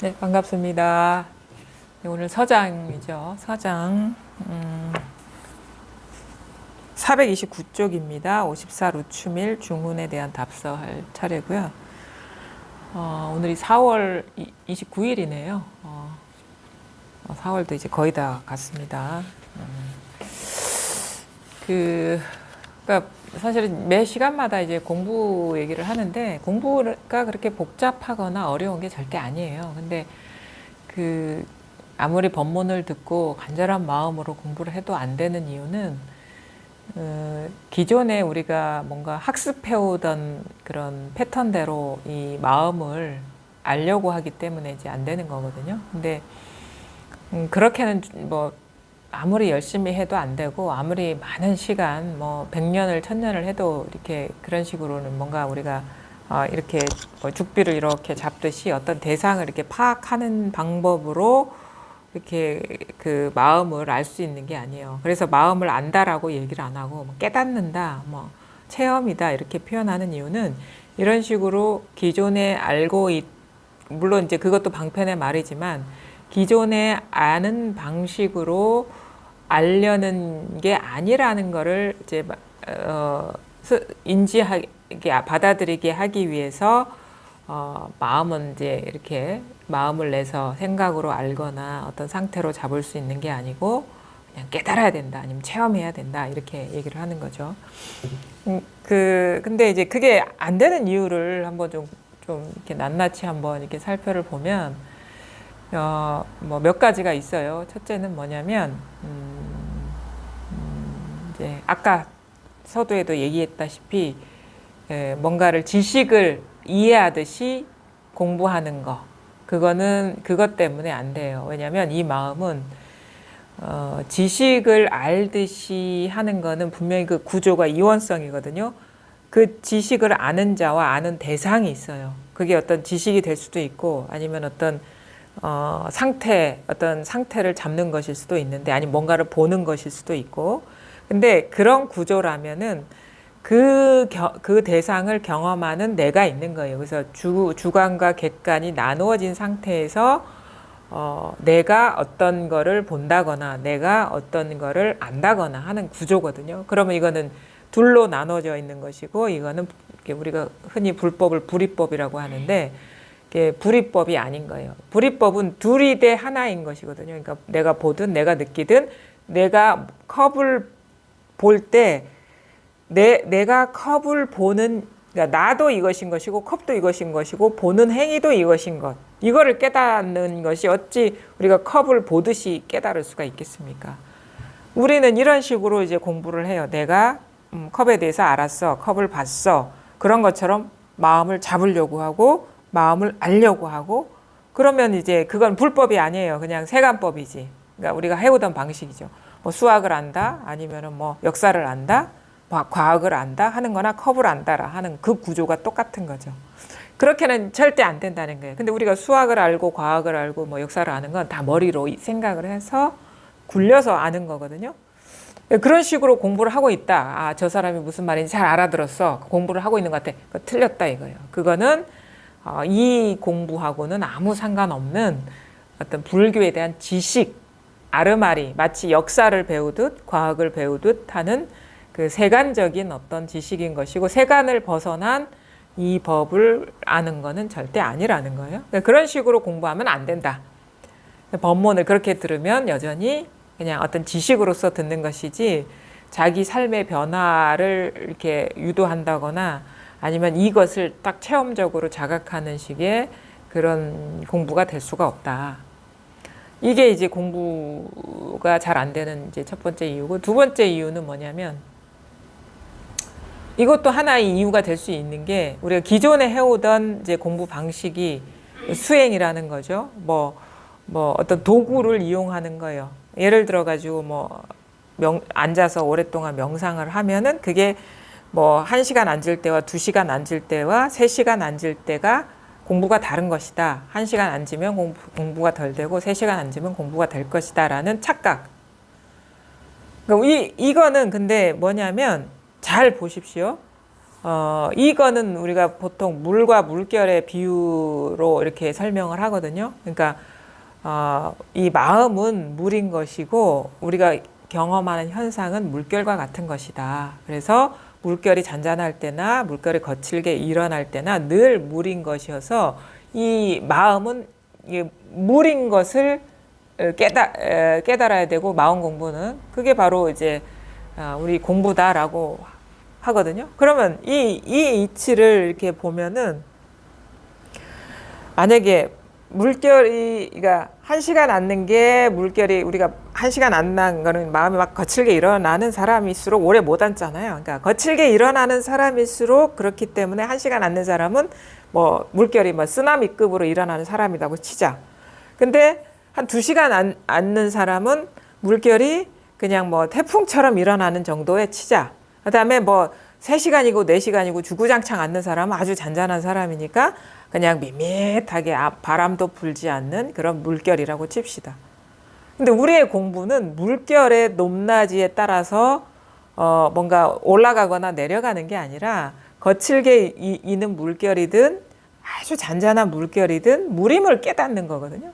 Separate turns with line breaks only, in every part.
네, 반갑습니다. 네, 오늘 서장이죠. 서장. 429쪽입니다. 54루추밀 중훈에 대한 답서할 차례고요. 오늘이 4월 29일이네요. 4월도 이제 거의 다 갔습니다. 그러니까 사실은 매 시간마다 이제 공부 얘기를 하는데 공부가 그렇게 복잡하거나 어려운 게 절대 아니에요. 근데 아무리 법문을 듣고 간절한 마음으로 공부를 해도 안 되는 이유는 기존에 우리가 뭔가 학습해오던 그런 패턴대로 이 마음을 알려고 하기 때문에 이제 안 되는 거거든요. 근데 그렇게는 뭐 아무리 열심히 해도 안 되고 아무리 많은 시간 뭐 100년을 1000년을 해도 이렇게 그런 식으로는 뭔가 우리가 이렇게 뭐 죽비를 이렇게 잡듯이 어떤 대상을 이렇게 파악하는 방법으로 이렇게 그 마음을 알 수 있는 게 아니에요. 그래서 마음을 안다라고 얘기를 안 하고 뭐 깨닫는다, 뭐 체험이다 이렇게 표현하는 이유는 이런 식으로 기존에 물론 이제 그것도 방편의 말이지만 기존에 아는 방식으로 알려는 게 아니라는 거를 이제 인지하게 받아들이게 하기 위해서 마음은 이제 이렇게 마음을 내서 생각으로 알거나 어떤 상태로 잡을 수 있는 게 아니고 그냥 깨달아야 된다 아니면 체험해야 된다 이렇게 얘기를 하는 거죠. 근데 이제 그게 안 되는 이유를 한번 좀 이렇게 낱낱이 한번 이렇게 살펴를 보면 뭐 몇 가지가 있어요. 첫째는 뭐냐면 이제 아까 서두에도 얘기했다시피 뭔가를 지식을 이해하듯이 공부하는 거 그것 때문에 안 돼요. 왜냐하면 이 마음은 지식을 알듯이 하는 거는 분명히 그 구조가 이원성이거든요. 그 지식을 아는 자와 아는 대상이 있어요. 그게 어떤 지식이 될 수도 있고 아니면 어떤 어떤 상태를 잡는 것일 수도 있는데 아니면 뭔가를 보는 것일 수도 있고 근데 그런 구조라면은 그 대상을 경험하는 내가 있는 거예요. 그래서 주관과 객관이 나누어진 상태에서 내가 어떤 거를 본다거나 내가 어떤 거를 안다거나 하는 구조거든요. 그러면 이거는 둘로 나눠져 있는 것이고 이거는 우리가 흔히 불법을 불이법이라고 하는데 이게 불이법이 아닌 거예요. 불이법은 둘이 대 하나인 것이거든요. 그러니까 내가 보든 내가 느끼든 내가 컵을 볼 때 내가 컵을 보는 그러니까 나도 이것인 것이고 컵도 이것인 것이고 보는 행위도 이것인 것 이거를 깨닫는 것이 어찌 우리가 컵을 보듯이 깨달을 수가 있겠습니까? 우리는 이런 식으로 이제 공부를 해요. 내가 컵에 대해서 알았어. 컵을 봤어. 그런 것처럼 마음을 잡으려고 하고 마음을 알려고 하고 그러면 이제 그건 불법이 아니에요. 그냥 세간법이지. 그러니까 우리가 해오던 방식이죠. 뭐 수학을 안다 아니면은 뭐 역사를 안다 과학을 안다 하는 거나 컵을 안다라 하는 그 구조가 똑같은 거죠. 그렇게는 절대 안 된다는 거예요. 근데 우리가 수학을 알고 과학을 알고 뭐 역사를 아는 건 다 머리로 생각을 해서 굴려서 아는 거거든요. 그런 식으로 공부를 하고 있다. 저 사람이 무슨 말인지 잘 알아들었어. 공부를 하고 있는 것 같아. 틀렸다 이거예요. 그거는 이 공부하고는 아무 상관없는 어떤 불교에 대한 지식, 아르마리, 마치 역사를 배우듯 과학을 배우듯 하는 그 세간적인 어떤 지식인 것이고 세간을 벗어난 이 법을 아는 거는 절대 아니라는 거예요. 그러니까 그런 식으로 공부하면 안 된다. 법문을 그렇게 들으면 여전히 그냥 어떤 지식으로서 듣는 것이지 자기 삶의 변화를 이렇게 유도한다거나 아니면 이것을 딱 체험적으로 자각하는 식의 그런 공부가 될 수가 없다. 이게 이제 공부가 잘 안 되는 이제 첫 번째 이유고 두 번째 이유는 뭐냐면 이것도 하나의 이유가 될 수 있는 게 우리가 기존에 해오던 이제 공부 방식이 수행이라는 거죠. 뭐 어떤 도구를 이용하는 거예요. 예를 들어 가지고 앉아서 오랫동안 명상을 하면은 그게 뭐 1시간 앉을 때와 2시간 앉을 때와 3시간 앉을 때가 공부가 다른 것이다. 1시간 앉으면 공부가 덜 되고 3시간 앉으면 공부가 될 것이다 라는 착각. 그러니까 이거는 근데 뭐냐면 잘 보십시오. 이거는 우리가 보통 물과 물결의 비유로 이렇게 설명을 하거든요. 그러니까 이 마음은 물인 것이고 우리가 경험하는 현상은 물결과 같은 것이다. 그래서 물결이 잔잔할 때나 물결이 거칠게 일어날 때나 늘 물인 것이어서 이 마음은 이게 물인 것을 깨달아야 되고, 마음 공부는 그게 바로 이제 우리 공부다라고 하거든요. 그러면 이 이치를 이렇게 보면은 만약에 물결이, 그러니까 1시간 앉는 게 물결이, 우리가 1시간 앉는 거는 마음이 막 거칠게 일어나는 사람일수록 오래 못 앉잖아요. 그러니까 거칠게 일어나는 사람일수록 그렇기 때문에 1시간 앉는 사람은 뭐 물결이 뭐 쓰나미급으로 일어나는 사람이라고 치자. 근데 한 2시간 앉는 사람은 물결이 그냥 뭐 태풍처럼 일어나는 정도의 치자. 그 다음에 뭐 3시간이고 4시간이고 주구장창 앉는 사람은 아주 잔잔한 사람이니까 그냥 밋밋하게 바람도 불지 않는 그런 물결이라고 칩시다. 근데 우리의 공부는 물결의 높낮이에 따라서 뭔가 올라가거나 내려가는 게 아니라 거칠게 이는 물결이든 아주 잔잔한 물결이든 물임을 깨닫는 거거든요.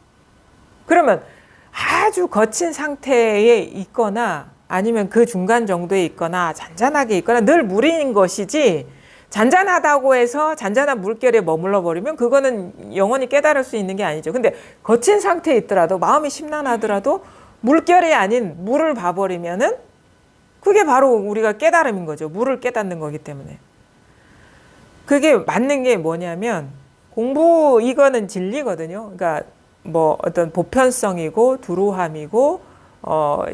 그러면 아주 거친 상태에 있거나 아니면 그 중간 정도에 있거나 잔잔하게 있거나 늘 물인 것이지, 잔잔하다고 해서 잔잔한 물결에 머물러 버리면 그거는 영원히 깨달을 수 있는 게 아니죠. 근데 거친 상태에 있더라도, 마음이 심란하더라도 물결이 아닌 물을 봐버리면은 그게 바로 우리가 깨달음인 거죠. 물을 깨닫는 거기 때문에. 그게 맞는 게 뭐냐면, 공부 이거는 진리거든요. 그러니까 뭐 어떤 보편성이고 두루함이고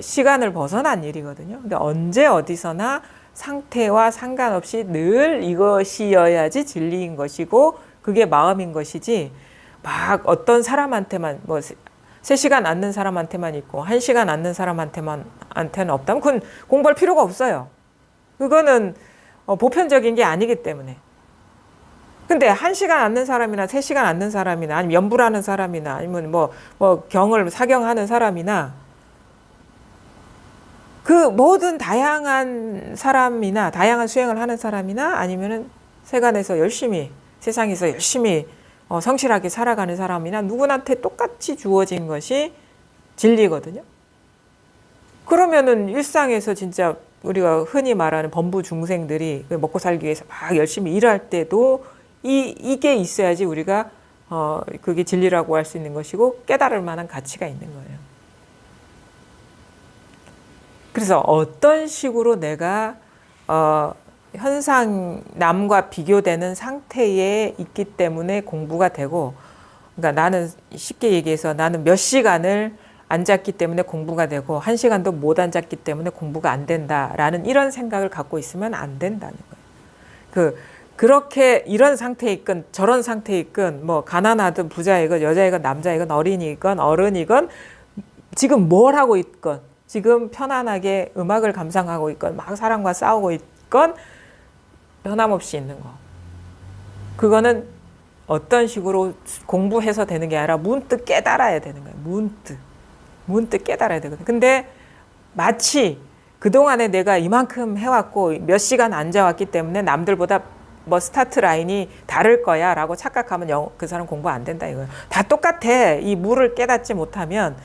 시간을 벗어난 일이거든요. 근데 언제 어디서나 상태와 상관없이 늘 이것이어야지 진리인 것이고 그게 마음인 것이지, 막 어떤 사람한테만 뭐 3시간 앉는 사람한테만 있고 1시간 앉는 사람한테는 없다면 그건 공부할 필요가 없어요. 그거는 보편적인 게 아니기 때문에. 근데 1시간 앉는 사람이나 3시간 앉는 사람이나 아니면 연불하는 사람이나 아니면 뭐 경을 사경하는 사람이나 그 모든 다양한 사람이나 다양한 수행을 하는 사람이나 아니면은 세간에서 열심히, 세상에서 열심히 성실하게 살아가는 사람이나 누구한테 똑같이 주어진 것이 진리거든요. 그러면은 일상에서 진짜 우리가 흔히 말하는 범부 중생들이 먹고 살기 위해서 막 열심히 일할 때도 이게 있어야지 우리가 그게 진리라고 할 수 있는 것이고 깨달을 만한 가치가 있는 거예요. 그래서 어떤 식으로 내가 현상, 남과 비교되는 상태에 있기 때문에 공부가 되고, 그러니까 나는 쉽게 얘기해서 나는 몇 시간을 앉았기 때문에 공부가 되고 1시간도 못 앉았기 때문에 공부가 안 된다라는 이런 생각을 갖고 있으면 안 된다는 거예요. 그렇게 이런 상태에 있건 저런 상태에 있건 뭐 가난하든 부자이건 여자이건 남자이건 어린이건 어른이건 지금 뭘 하고 있건 지금 편안하게 음악을 감상하고 있건 막 사람과 싸우고 있건 변함없이 있는 거. 그거는 어떤 식으로 공부해서 되는 게 아니라 문득 깨달아야 되는 거예요. 문득 깨달아야 되거든요. 근데 마치 그동안에 내가 이만큼 해왔고 몇 시간 앉아왔기 때문에 남들보다 뭐 스타트 라인이 다를 거야 라고 착각하면 그 사람 공부 안 된다 이거예요. 다 똑같아. 이 물을 깨닫지 못하면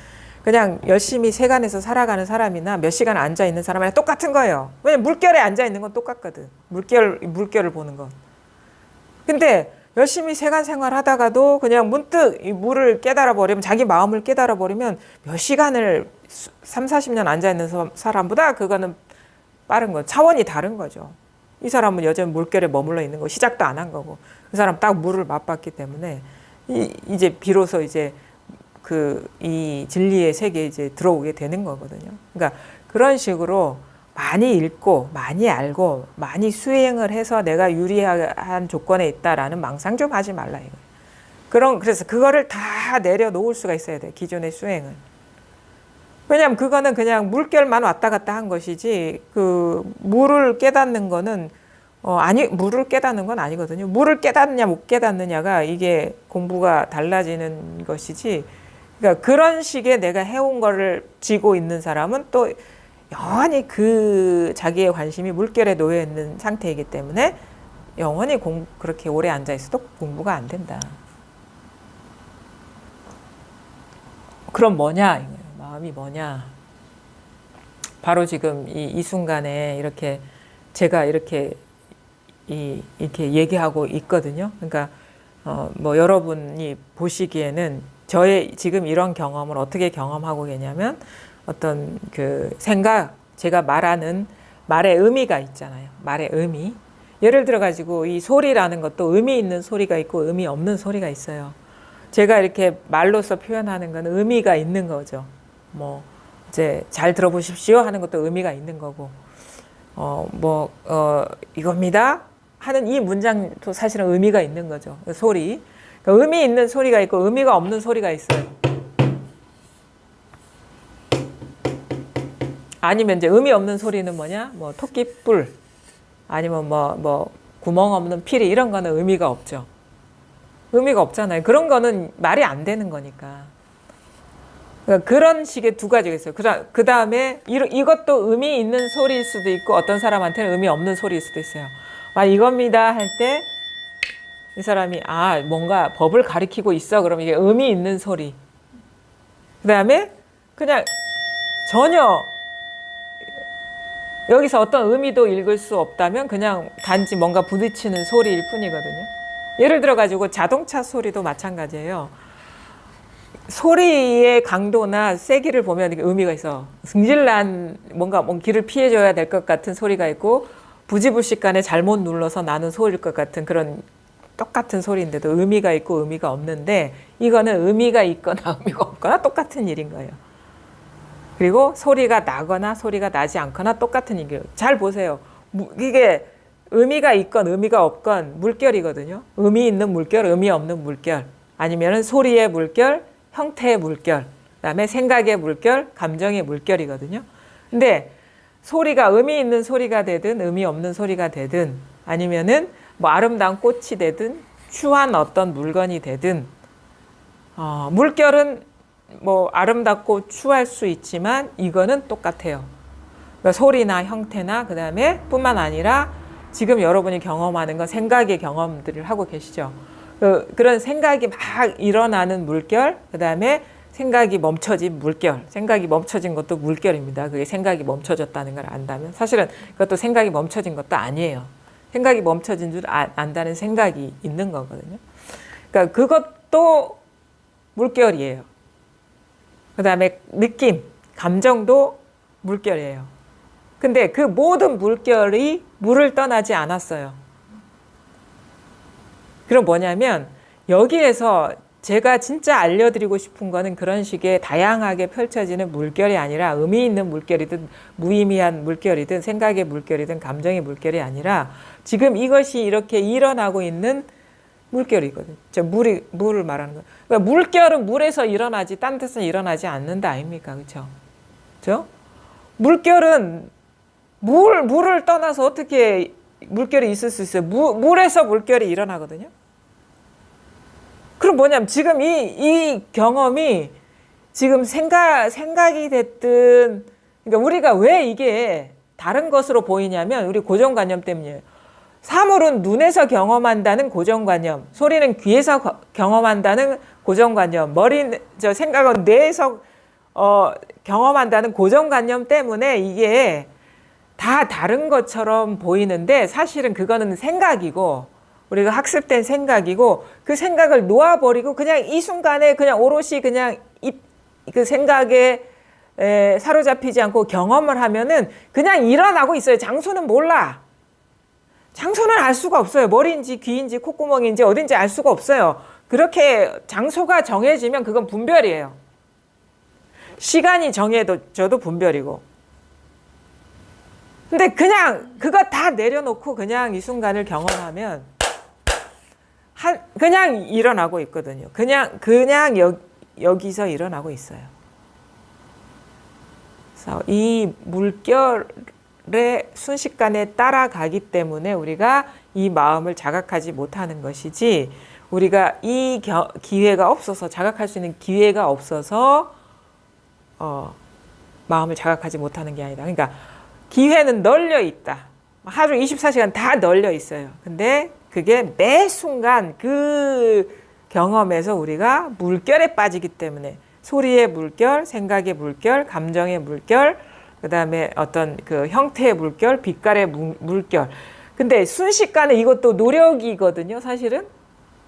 그냥 열심히 세간에서 살아가는 사람이나 몇 시간 앉아 있는 사람이랑 똑같은 거예요. 왜냐면 물결에 앉아 있는 건 똑같거든. 물결을 보는 건. 근데 열심히 세간 생활 하다가도 그냥 문득 이 물을 깨달아 버리면, 자기 마음을 깨달아 버리면 몇 시간을 3, 40년 앉아 있는 사람보다 그거는 빠른 거, 차원이 다른 거죠. 이 사람은 여전히 물결에 머물러 있는 거, 시작도 안 한 거고, 그 사람 딱 물을 맛봤기 때문에 이제 비로소 이제 이 진리의 세계에 이제 들어오게 되는 거거든요. 그러니까 그런 식으로 많이 읽고 많이 알고 많이 수행을 해서 내가 유리한 조건에 있다라는 망상 좀 하지 말라 이거예요. 그래서 그거를 다 내려놓을 수가 있어야 돼, 기존의 수행을. 왜냐하면 그거는 그냥 물결만 왔다 갔다 한 것이지, 물을 깨닫는 거는 물을 깨닫는 건 아니거든요. 물을 깨닫느냐 못 깨닫느냐가 이게 공부가 달라지는 것이지. 그러니까 그런 식의 내가 해온 거를 쥐고 있는 사람은 또 영원히 자기의 관심이 물결에 놓여 있는 상태이기 때문에 영원히 그렇게 오래 앉아 있어도 공부가 안 된다. 그럼 뭐냐? 이거예요. 마음이 뭐냐? 바로 지금 이 순간에 이렇게 제가 이렇게 이렇게 얘기하고 있거든요. 그러니까 뭐 여러분이 보시기에는 저의 지금 이런 경험을 어떻게 경험하고 계냐면 어떤 그 생각, 제가 말하는 말의 의미가 있잖아요. 말의 의미. 예를 들어 가지고 이 소리라는 것도 의미 있는 소리가 있고 의미 없는 소리가 있어요. 제가 이렇게 말로써 표현하는 건 의미가 있는 거죠. 뭐 이제 잘 들어보십시오 하는 것도 의미가 있는 거고, 이겁니다 하는 이 문장도 사실은 의미가 있는 거죠. 소리. 그러니까 의미 있는 소리가 있고 의미가 없는 소리가 있어요. 아니면 이제 의미 없는 소리는 뭐냐? 뭐 토끼뿔, 아니면 뭐 구멍 없는 피리, 이런 거는 의미가 없죠. 의미가 없잖아요. 그런 거는 말이 안 되는 거니까. 그러니까 그런 식의 두 가지가 있어요. 그 다음에 이것도 의미 있는 소리일 수도 있고 어떤 사람한테는 의미 없는 소리일 수도 있어요. 이겁니다 할 때 이 사람이 뭔가 법을 가리키고 있어. 그럼 이게 의미 있는 소리. 그 다음에 그냥 전혀 여기서 어떤 의미도 읽을 수 없다면 그냥 단지 뭔가 부딪히는 소리일 뿐이거든요. 예를 들어 가지고 자동차 소리도 마찬가지예요. 소리의 강도나 세기를 보면 의미가 있어. 승질난 뭔가 길을 피해줘야 될 것 같은 소리가 있고, 부지불식간에 잘못 눌러서 나는 소리일 것 같은 그런 똑같은 소리인데도 의미가 있고 의미가 없는데, 이거는 의미가 있거나 의미가 없거나 똑같은 일인 거예요. 그리고 소리가 나거나 소리가 나지 않거나 똑같은 일이에요. 잘 보세요. 이게 의미가 있건 의미가 없건 물결이거든요. 의미 있는 물결, 의미 없는 물결, 아니면은 소리의 물결, 형태의 물결, 그다음에 생각의 물결, 감정의 물결이거든요. 근데 소리가 의미 있는 소리가 되든 의미 없는 소리가 되든, 아니면은 뭐 아름다운 꽃이 되든 추한 어떤 물건이 되든, 물결은 뭐 아름답고 추할 수 있지만 이거는 똑같아요. 그러니까 소리나 형태나 그다음에 뿐만 아니라 지금 여러분이 경험하는 건 생각의 경험들을 하고 계시죠. 그런 생각이 막 일어나는 물결, 그다음에 생각이 멈춰진 물결. 생각이 멈춰진 것도 물결입니다. 그게 생각이 멈춰졌다는 걸 안다면. 사실은 그것도 생각이 멈춰진 것도 아니에요. 생각이 멈춰진 줄 안다는 생각이 있는 거거든요. 그러니까 그것도 물결이에요. 그다음에 느낌, 감정도 물결이에요. 근데 그 모든 물결이 물을 떠나지 않았어요. 그럼 뭐냐면 여기에서 제가 진짜 알려드리고 싶은 거는 그런 식의 다양하게 펼쳐지는 물결이 아니라, 의미 있는 물결이든 무의미한 물결이든 생각의 물결이든 감정의 물결이 아니라 지금 이것이 이렇게 일어나고 있는 물결이거든요. 물을 말하는 거예요. 그러니까 물결은 물에서 일어나지 딴 데서 일어나지 않는다 아닙니까? 그렇죠? 그렇죠? 물결은 물을 떠나서 어떻게 물결이 있을 수 있어요? 물에서 물결이 일어나거든요. 그럼 뭐냐면 지금 이 경험이 지금 생각이 됐든, 그러니까 우리가 왜 이게 다른 것으로 보이냐면 우리 고정관념 때문이에요. 사물은 눈에서 경험한다는 고정관념, 소리는 귀에서 경험한다는 고정관념, 생각은 뇌에서 경험한다는 고정관념 때문에 이게 다 다른 것처럼 보이는데, 사실은 그거는 생각이고, 우리가 학습된 생각이고, 그 생각을 놓아버리고 그냥 이 순간에 그냥 오롯이 그냥 그 생각에 사로잡히지 않고 경험을 하면은 그냥 일어나고 있어요. 장소는 몰라. 장소는 알 수가 없어요. 머리인지 귀인지 콧구멍인지 어딘지 알 수가 없어요. 그렇게 장소가 정해지면 그건 분별이에요. 시간이 정해져도 분별이고. 근데 그냥 그거 다 내려놓고 그냥 이 순간을 경험하면 그냥 일어나고 있거든요. 그냥 여기서 일어나고 있어요. 그래서 이 물결의 순식간에 따라가기 때문에 우리가 이 마음을 자각하지 못하는 것이지, 우리가 이 기회가 없어서, 자각할 수 있는 기회가 없어서 마음을 자각하지 못하는 게 아니다. 그러니까 기회는 널려 있다. 하루 24시간 다 널려 있어요. 근데 그게 매 순간 그 경험에서 우리가 물결에 빠지기 때문에 소리의 물결, 생각의 물결, 감정의 물결, 그다음에 어떤 그 형태의 물결, 빛깔의 물결. 근데 순식간에 이것도 노력이거든요, 사실은.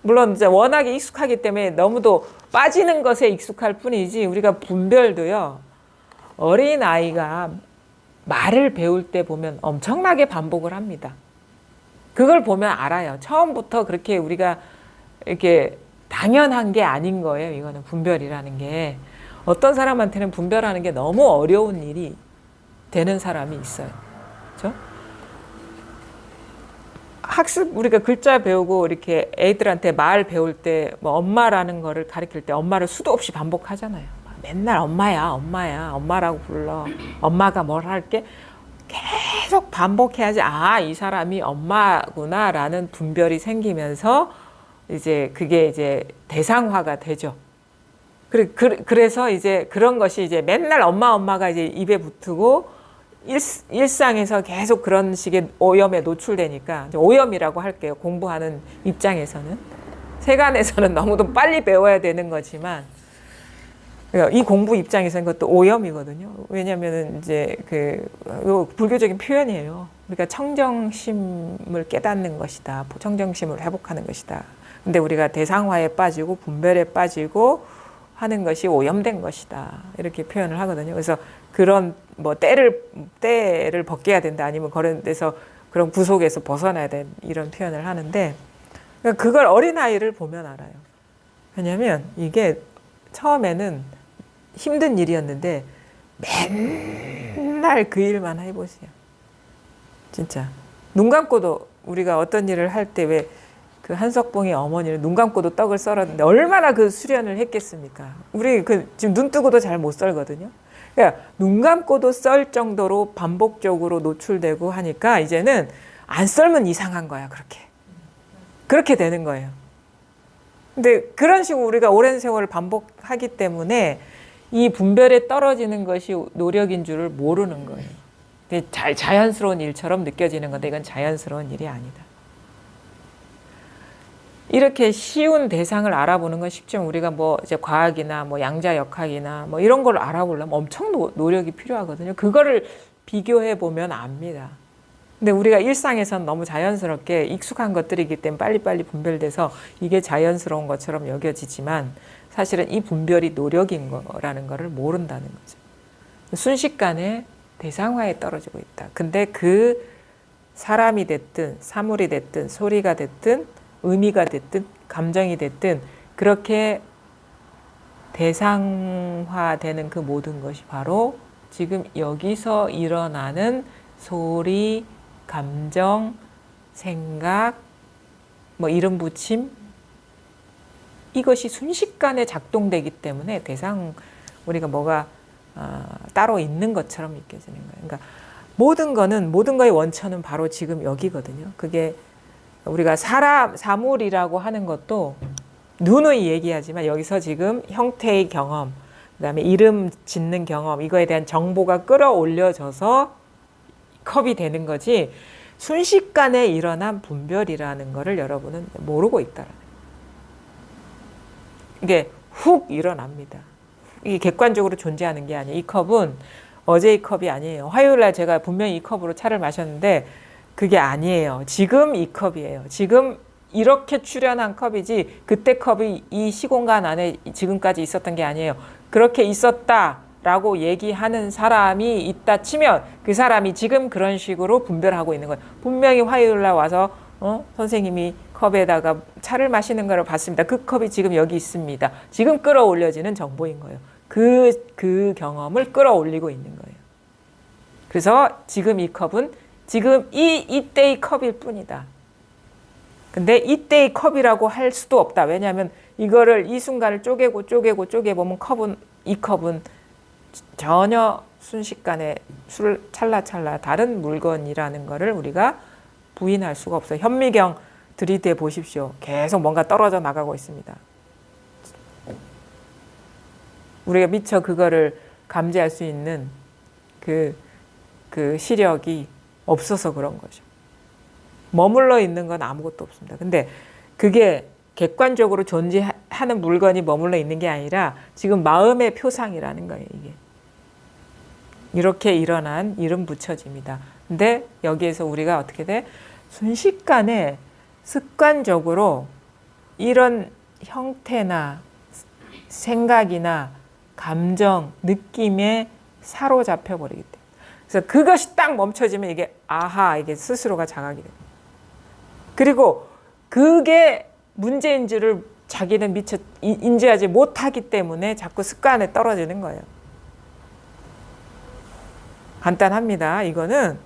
물론 이제 워낙에 익숙하기 때문에 너무도 빠지는 것에 익숙할 뿐이지 우리가 분별도요. 어린 아이가 말을 배울 때 보면 엄청나게 반복을 합니다. 그걸 보면 알아요. 처음부터 그렇게 우리가 이렇게 당연한 게 아닌 거예요. 이거는 분별이라는 게. 어떤 사람한테는 분별하는 게 너무 어려운 일이 되는 사람이 있어요. 그렇죠? 학습 우리가 글자 배우고 이렇게 애들한테 말 배울 때 뭐 엄마라는 거를 가르칠 때 엄마를 수도 없이 반복하잖아요. 맨날 엄마야, 엄마야, 엄마라고 불러. 엄마가 뭘 할게? 계속 반복해야지. 아, 이 사람이 엄마구나라는 분별이 생기면서 이제 그게 이제 대상화가 되죠. 그래서 이제 그런 것이 이제 맨날 엄마가 이제 입에 붙고 일상에서 계속 그런 식의 오염에 노출되니까 오염이라고 할게요. 공부하는 입장에서는. 세간에서는 너무도 빨리 배워야 되는 거지만 이 공부 입장에서는 그것도 오염이거든요. 왜냐하면 이제 그 불교적인 표현이에요. 그러니까 청정심을 깨닫는 것이다. 청정심을 회복하는 것이다. 근데 우리가 대상화에 빠지고 분별에 빠지고 하는 것이 오염된 것이다. 이렇게 표현을 하거든요. 그래서 그런 뭐 때를 벗겨야 된다. 아니면 그런 데서 그런 구속에서 벗어나야 돼. 이런 표현을 하는데 그러니까 그걸 어린아이를 보면 알아요. 왜냐하면 이게 처음에는 힘든 일이었는데 맨날 그 일만 해보세요. 진짜. 눈 감고도 우리가 어떤 일을 할 때 왜 그 한석봉의 어머니를 눈 감고도 떡을 썰었는데 얼마나 그 수련을 했겠습니까? 우리 지금 눈 뜨고도 잘 못 썰거든요. 그러니까 눈 감고도 썰 정도로 반복적으로 노출되고 하니까 이제는 안 썰면 이상한 거야, 그렇게. 그렇게 되는 거예요. 근데 그런 식으로 우리가 오랜 세월을 반복하기 때문에 이 분별에 떨어지는 것이 노력인 줄을 모르는 거예요. 근데 자연스러운 일처럼 느껴지는 건데 이건 자연스러운 일이 아니다. 이렇게 쉬운 대상을 알아보는 건 쉽지만 우리가 뭐 이제 과학이나 뭐 양자역학이나 뭐 이런 걸 알아보려면 엄청 노력이 필요하거든요. 그거를 비교해 보면 압니다. 근데 우리가 일상에서는 너무 자연스럽게 익숙한 것들이기 때문에 빨리빨리 분별돼서 이게 자연스러운 것처럼 여겨지지만 사실은 이 분별이 노력인 거라는 거를 모른다는 거죠. 순식간에 대상화에 떨어지고 있다. 근데 그 사람이 됐든 사물이 됐든 소리가 됐든 의미가 됐든 감정이 됐든 그렇게 대상화되는 그 모든 것이 바로 지금 여기서 일어나는 소리, 감정, 생각, 뭐 이름 붙임 이것이 순식간에 작동되기 때문에 우리가 뭐가 따로 있는 것처럼 느껴지는 거예요. 그러니까 모든 거의 원천은 바로 지금 여기거든요. 그게 우리가 사물이라고 하는 것도 누누이 얘기하지만 여기서 지금 형태의 경험, 그다음에 이름 짓는 경험, 이거에 대한 정보가 끌어올려져서 컵이 되는 거지 순식간에 일어난 분별이라는 거를 여러분은 모르고 있다라는 거예요. 이게 훅 일어납니다. 이게 객관적으로 존재하는 게 아니에요. 이 컵은 어제의 컵이 아니에요. 화요일 날 제가 분명히 이 컵으로 차를 마셨는데 그게 아니에요. 지금 이 컵이에요. 지금 이렇게 출현한 컵이지 그때 컵이 이 시공간 안에 지금까지 있었던 게 아니에요. 그렇게 있었다라고 얘기하는 사람이 있다 치면 그 사람이 지금 그런 식으로 분별하고 있는 거예요. 분명히 화요일 날 와서 선생님이 컵에다가 차를 마시는 걸 봤습니다. 그 컵이 지금 여기 있습니다. 지금 끌어올려지는 정보인 거예요. 그 경험을 끌어올리고 있는 거예요. 그래서 지금 이 컵은 지금 이때의 컵일 뿐이다. 근데 이때의 컵이라고 할 수도 없다. 왜냐하면 이거를 이 순간을 쪼개보면 이 컵은 전혀 순식간에 찰나찰나 다른 물건이라는 거를 우리가 부인할 수가 없어요. 현미경 들이대 보십시오. 계속 뭔가 떨어져 나가고 있습니다. 우리가 미처 그거를 감지할 수 있는 그 시력이 없어서 그런 거죠. 머물러 있는 건 아무것도 없습니다. 근데 그게 객관적으로 존재하는 물건이 머물러 있는 게 아니라 지금 마음의 표상이라는 거예요, 이게. 이렇게 일어난 이름 붙여집니다. 근데 여기에서 우리가 어떻게 돼? 순식간에 습관적으로 이런 형태나 생각이나 감정, 느낌에 사로잡혀 버리기 때문에. 그래서 그것이 딱 멈춰지면 이게 아하, 이게 스스로가 자각이 돼요. 그리고 그게 문제인지를 자기는 미처 인지하지 못하기 때문에 자꾸 습관에 떨어지는 거예요. 간단합니다. 이거는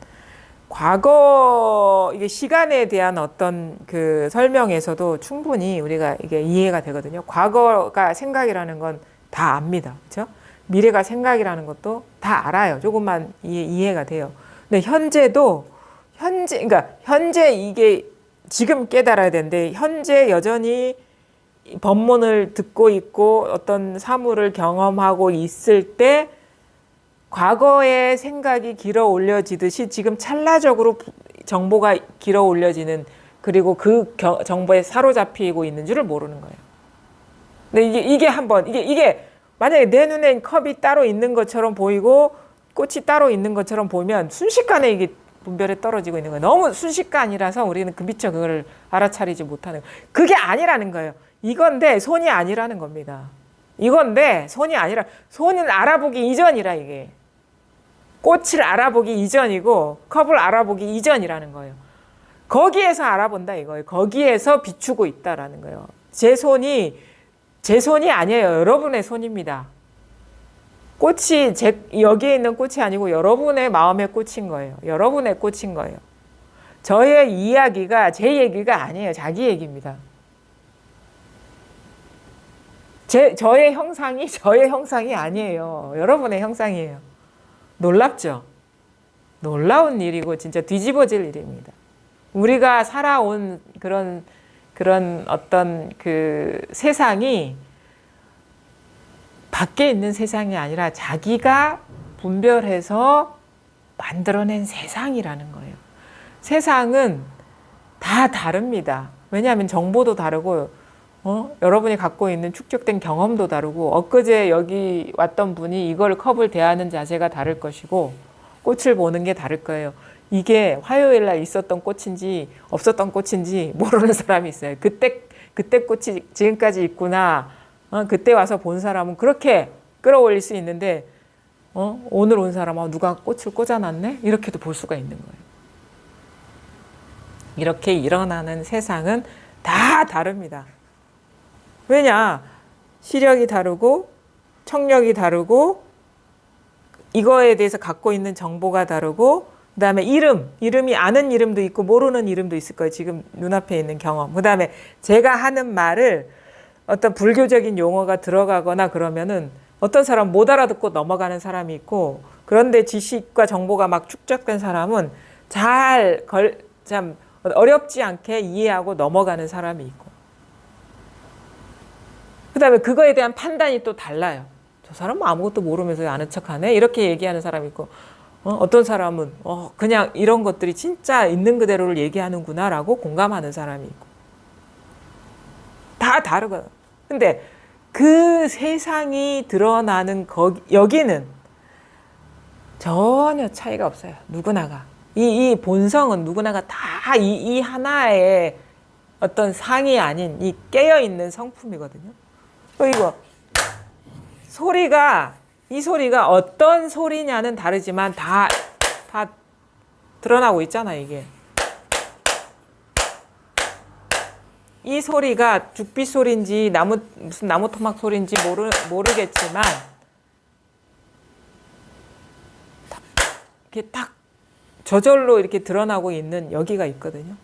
과거, 이게 시간에 대한 어떤 그 설명에서도 충분히 우리가 이게 이해가 되거든요. 과거가 생각이라는 건 다 압니다. 그렇죠? 미래가 생각이라는 것도 다 알아요. 조금만 이해가 돼요. 근데 그러니까 현재 이게 지금 깨달아야 되는데, 현재 여전히 법문을 듣고 있고 어떤 사물을 경험하고 있을 때 과거의 생각이 길어 올려지듯이 지금 찰나적으로 정보가 길어 올려지는, 그리고 그 정보에 사로잡히고 있는 줄을 모르는 거예요. 근데 이게 만약에 내 눈에 컵이 따로 있는 것처럼 보이고 꽃이 따로 있는 것처럼 보면 순식간에 이게 분별에 떨어지고 있는 거예요. 너무 순식간이라서 우리는 미처 그걸 알아차리지 못하는 거예요. 그게 아니라는 거예요. 이건데 손이 아니라는 겁니다. 이건데 손이 아니라, 손은 알아보기 이전이라, 이게. 꽃을 알아보기 이전이고 컵을 알아보기 이전이라는 거예요. 거기에서 알아본다 이거예요. 거기에서 비추고 있다라는 거예요. 제 손이 아니에요. 여러분의 손입니다. 꽃이 여기에 있는 꽃이 아니고 여러분의 마음의 꽃인 거예요. 여러분의 꽃인 거예요. 저의 이야기가 제 얘기가 아니에요. 자기 얘기입니다. 저의 형상이 아니에요. 여러분의 형상이에요. 놀랍죠? 놀라운 일이고 진짜 뒤집어질 일입니다. 우리가 살아온 그런 어떤 그 세상이 밖에 있는 세상이 아니라 자기가 분별해서 만들어낸 세상이라는 거예요. 세상은 다 다릅니다. 왜냐하면 정보도 다르고, 여러분이 갖고 있는 축적된 경험도 다르고, 엊그제 여기 왔던 분이 이걸 컵을 대하는 자세가 다를 것이고, 꽃을 보는 게 다를 거예요. 이게 화요일 날 있었던 꽃인지 없었던 꽃인지 모르는 사람이 있어요. 그때 꽃이 지금까지 있구나. 그때 와서 본 사람은 그렇게 끌어올릴 수 있는데, 오늘 온 사람은 누가 꽃을 꽂아놨네? 이렇게도 볼 수가 있는 거예요. 이렇게 일어나는 세상은 다 다릅니다. 왜냐? 시력이 다르고 청력이 다르고 이거에 대해서 갖고 있는 정보가 다르고, 그 다음에 이름이 아는 이름도 있고 모르는 이름도 있을 거예요. 지금 눈앞에 있는 경험. 그 다음에 제가 하는 말을 어떤 불교적인 용어가 들어가거나 그러면은 어떤 사람 못 알아듣고 넘어가는 사람이 있고, 그런데 지식과 정보가 막 축적된 사람은 참 어렵지 않게 이해하고 넘어가는 사람이 있고, 그 다음에 그거에 대한 판단이 또 달라요. 저 사람은 아무것도 모르면서 아는 척하네? 이렇게 얘기하는 사람이 있고, 어떤 사람은 그냥 이런 것들이 진짜 있는 그대로를 얘기하는구나 라고 공감하는 사람이 있고, 다 다르거든요. 근데 그 세상이 드러나는 여기는 전혀 차이가 없어요. 누구나가. 이 본성은 누구나가 다 이 하나의 어떤 상이 아닌 이 깨어있는 성품이거든요. 이거 이 소리가 어떤 소리냐는 다르지만 다 드러나고 있잖아, 이게. 이 소리가 죽빛 소리인지 무슨 나무 토막 소리인지 모르겠지만 이렇게 딱 저절로 이렇게 드러나고 있는 여기가 있거든요.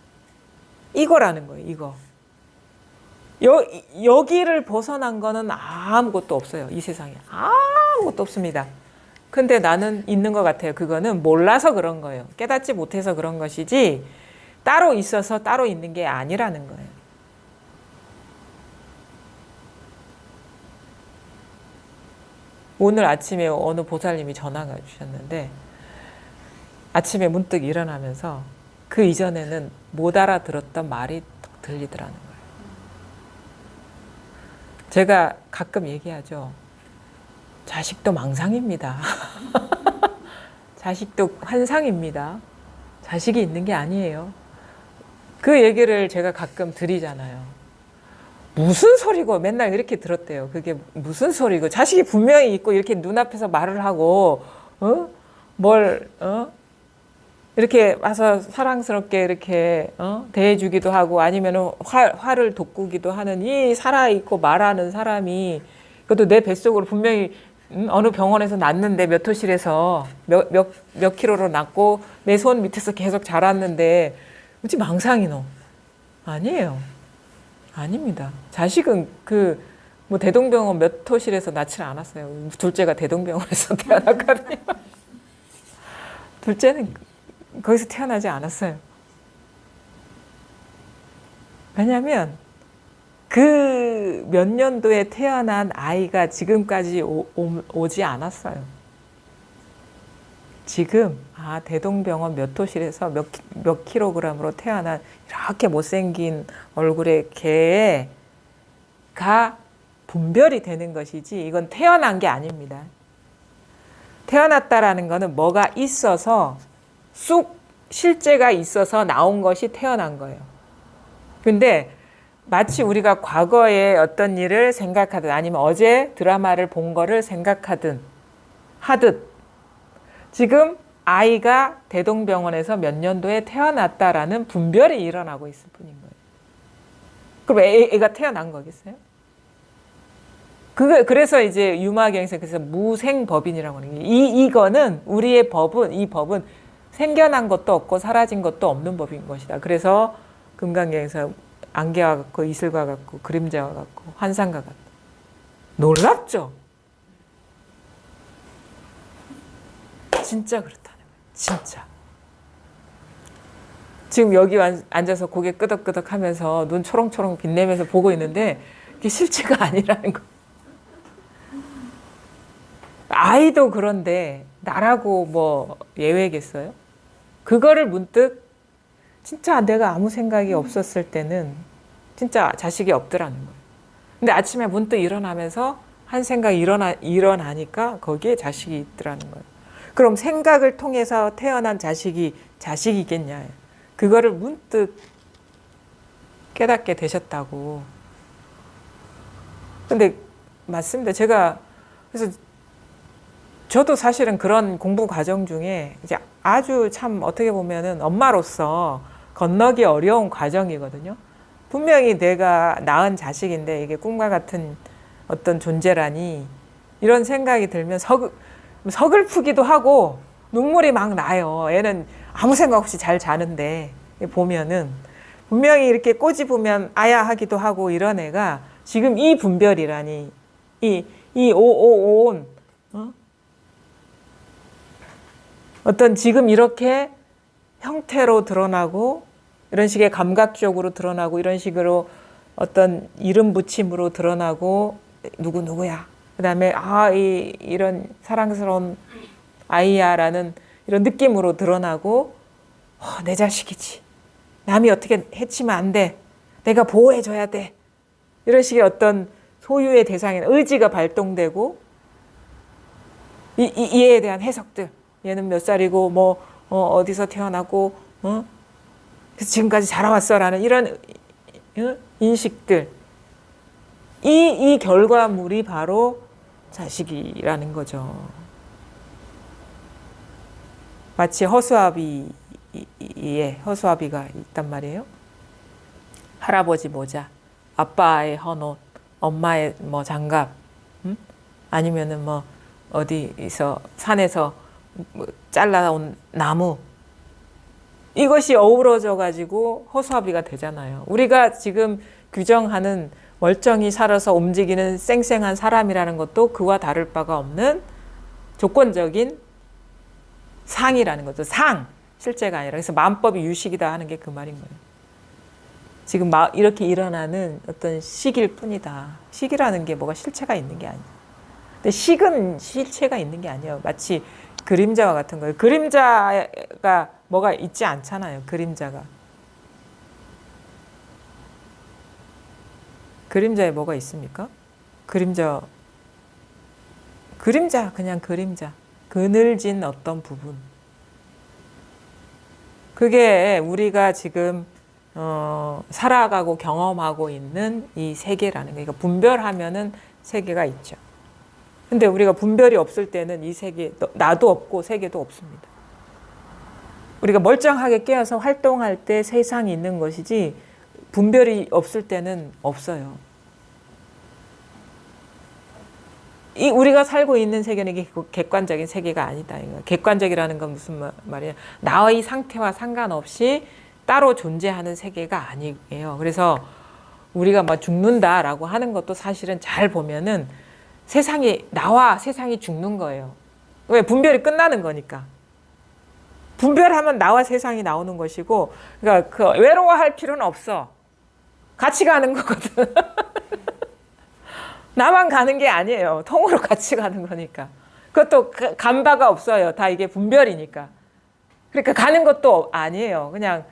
이거라는 거예요, 이거. 여기를 벗어난 거는 아무것도 없어요. 이 세상에 아무것도 없습니다. 근데 나는 있는 것 같아요. 그거는 몰라서 그런 거예요. 깨닫지 못해서 그런 것이지 따로 있어서 따로 있는 게 아니라는 거예요. 오늘 아침에 어느 보살님이 전화가 주셨는데, 아침에 문득 일어나면서 그 이전에는 못 알아들었던 말이 들리더라는 거예요. 제가 가끔 얘기하죠. 자식도 망상입니다. 자식도 환상입니다. 자식이 있는 게 아니에요. 그 얘기를 제가 가끔 드리잖아요. 무슨 소리고 맨날 이렇게 들었대요. 그게 무슨 소리고 자식이 분명히 있고 이렇게 눈앞에서 말을 하고 이렇게 와서 사랑스럽게 이렇게 대해주기도 하고 아니면은 화를 돋구기도 하는 이 살아있고 말하는 사람이 그것도 내 뱃속으로 분명히 어느 병원에서 낳는데 몇 호실에서 몇 킬로로 낳고 내 손 밑에서 계속 자랐는데 어찌 망상이노? 아니에요. 아닙니다. 자식은 뭐 대동병원 몇 호실에서 낳지는 않았어요. 둘째가 대동병원에서 태어났거든요. 둘째는 거기서 태어나지 않았어요. 왜냐하면 그 몇 년도에 태어난 아이가 지금까지 오지 않았어요. 지금 대동병원 몇 호실에서 몇 킬로그램으로 태어난 이렇게 못생긴 얼굴의 개가 분별이 되는 것이지 이건 태어난 게 아닙니다. 태어났다라는 거는 뭐가 있어서 쑥 실제가 있어서 나온 것이 태어난 거예요. 근데 마치 우리가 과거에 어떤 일을 생각하든 아니면 어제 드라마를 본 거를 생각하든 하듯 지금 아이가 대동병원에서 몇 년도에 태어났다라는 분별이 일어나고 있을 뿐인 거예요. 그럼 애가 태어난 거겠어요? 그래서 이제 유마경에서 무생법인이라고 하는 게 이거는 우리의 법은 이 법은 생겨난 것도 없고 사라진 것도 없는 법인 것이다. 그래서 금강경에서 안개와 같고 이슬과 같고 그림자와 같고 환상과 같다. 놀랍죠? 진짜 그렇다는 거예요. 진짜. 지금 여기 앉아서 고개 끄덕끄덕 하면서 눈 초롱초롱 빛내면서 보고 있는데 그게 실체가 아니라는 거예요. 아이도 그런데 나라고 뭐 예외겠어요? 그거를 문득 진짜 내가 아무 생각이 없었을 때는 진짜 자식이 없더라는 거예요. 근데 아침에 문득 일어나면서 한 생각이 일어나니까 거기에 자식이 있더라는 거예요. 그럼 생각을 통해서 태어난 자식이 자식이겠냐. 그거를 문득 깨닫게 되셨다고. 근데 맞습니다. 제가 그래서 저도 사실은 그런 공부 과정 중에 이제 아주 참 어떻게 보면은 엄마로서 건너기 어려운 과정이거든요. 분명히 내가 낳은 자식인데 이게 꿈과 같은 어떤 존재라니 이런 생각이 들면 서글프기도 하고 눈물이 막 나요. 애는 아무 생각 없이 잘 자는데 보면은 분명히 이렇게 꼬집으면 아야 하기도 하고 이런 애가 지금 이 분별이라니 이 오온 어떤 지금 이렇게 형태로 드러나고 이런 식의 감각적으로 드러나고 이런 식으로 어떤 이름 붙임으로 드러나고 누구야. 그 다음에 이런 사랑스러운 아이야라는 이런 느낌으로 드러나고 내 자식이지. 남이 어떻게 해치면 안 돼. 내가 보호해줘야 돼. 이런 식의 어떤 소유의 대상인 의지가 발동되고 이에 대한 해석들. 얘는 몇 살이고 어디서 태어나고 그래서 지금까지 자라왔어라는 이런 인식들. 이 결과물이 바로 자식이라는 거죠. 마치 허수아비가 있단 말이에요. 할아버지 모자, 아빠의 헌옷, 엄마의 장갑, 아니면은 어디서 산에서 잘라온 나무. 이것이 어우러져 가지고 허수아비가 되잖아요. 우리가 지금 규정하는 멀쩡히 살아서 움직이는 쌩쌩한 사람이라는 것도 그와 다를 바가 없는 조건적인 상이라는 거죠. 상, 실제가 아니라. 그래서 만법이 유식이다 하는 게 그 말인 거예요. 지금 이렇게 일어나는 어떤 식일 뿐이다. 식이라는 게 뭐가 실체가 있는 게 아니에요. 근데 식은 실체가 있는 게 아니에요. 마치 그림자와 같은 거예요. 그림자가 뭐가 있지 않잖아요. 그림자에 뭐가 있습니까? 그림자 그냥 그림자. 그늘진 어떤 부분. 그게 우리가 지금 살아가고 경험하고 있는 이 세계라는 거예요. 그러니까 분별하면은 세계가 있죠. 근데 우리가 분별이 없을 때는 이 세계, 나도 없고 세계도 없습니다. 우리가 멀쩡하게 깨어서 활동할 때 세상이 있는 것이지 분별이 없을 때는 없어요. 우리가 살고 있는 세계는 이게 객관적인 세계가 아니다. 객관적이라는 건 무슨 말이냐. 나의 상태와 상관없이 따로 존재하는 세계가 아니에요. 그래서 우리가 막 죽는다라고 하는 것도 사실은 잘 보면은 나와 세상이 죽는 거예요. 왜? 분별이 끝나는 거니까. 분별하면 나와 세상이 나오는 것이고, 그러니까 그 외로워할 필요는 없어. 같이 가는 거거든. 나만 가는 게 아니에요. 통으로 같이 가는 거니까. 그것도 간바가 없어요. 다 이게 분별이니까. 그러니까 가는 것도 아니에요. 그냥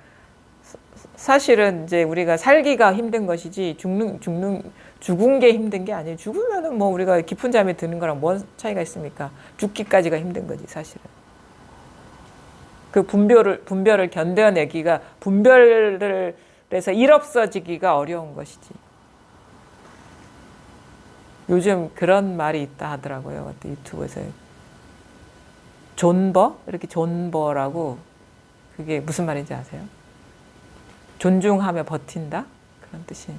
사실은 이제 우리가 살기가 힘든 것이지 죽은 게 힘든 게 아니에요. 죽으면은 뭐 우리가 깊은 잠에 드는 거랑 뭔 차이가 있습니까? 죽기까지가 힘든 거지, 사실은. 그 분별을 견뎌내기가, 분별을 해서 일 없어지기가 어려운 것이지. 요즘 그런 말이 있다 하더라고요. 유튜브에서. 존버? 이렇게 존버라고. 그게 무슨 말인지 아세요? 존중하며 버틴다? 그런 뜻이.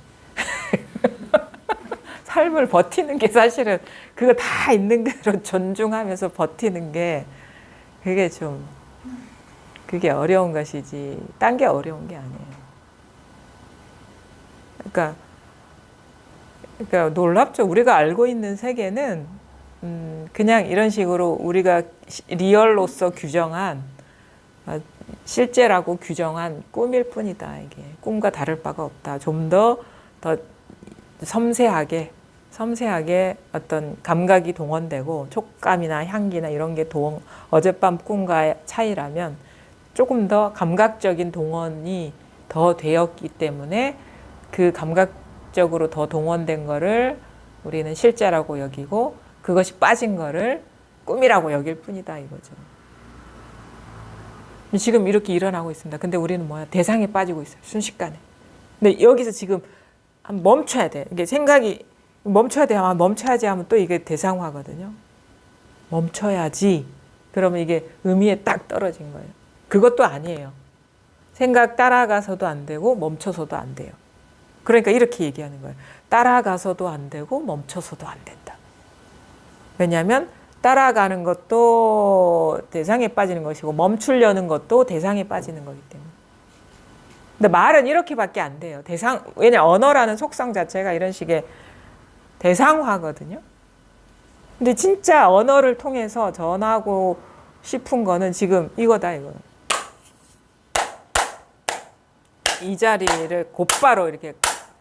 삶을 버티는 게 사실은 그거 다 있는 대로 존중하면서 버티는 게 그게 어려운 것이지 딴 게 어려운 게 아니에요. 그러니까 놀랍죠. 우리가 알고 있는 세계는 그냥 이런 식으로 우리가 리얼로서 규정한 실제라고 규정한 꿈일 뿐이다. 이게 꿈과 다를 바가 없다. 좀 더 섬세하게 어떤 감각이 동원되고 촉감이나 향기나 이런 게 어젯밤 꿈과의 차이라면 조금 더 감각적인 동원이 더 되었기 때문에 그 감각적으로 더 동원된 거를 우리는 실제라고 여기고 그것이 빠진 거를 꿈이라고 여길 뿐이다 이거죠. 지금 이렇게 일어나고 있습니다. 근데 우리는 뭐야? 대상에 빠지고 있어요. 순식간에. 근데 여기서 지금 멈춰야 돼. 이게 생각이 멈춰야 돼. 멈춰야지 하면 또 이게 대상화거든요. 멈춰야지. 그러면 이게 의미에 딱 떨어진 거예요. 그것도 아니에요. 생각 따라가서도 안 되고 멈춰서도 안 돼요. 그러니까 이렇게 얘기하는 거예요. 따라가서도 안 되고 멈춰서도 안 된다. 왜냐하면 따라가는 것도 대상에 빠지는 것이고 멈추려는 것도 대상에 빠지는 거기 때문에. 근데 말은 이렇게밖에 안 돼요. 왜냐 언어라는 속성 자체가 이런 식의 대상화거든요. 근데 진짜 언어를 통해서 전하고 싶은 거는 지금 이거다 이거. 이 자리를 곧바로 이렇게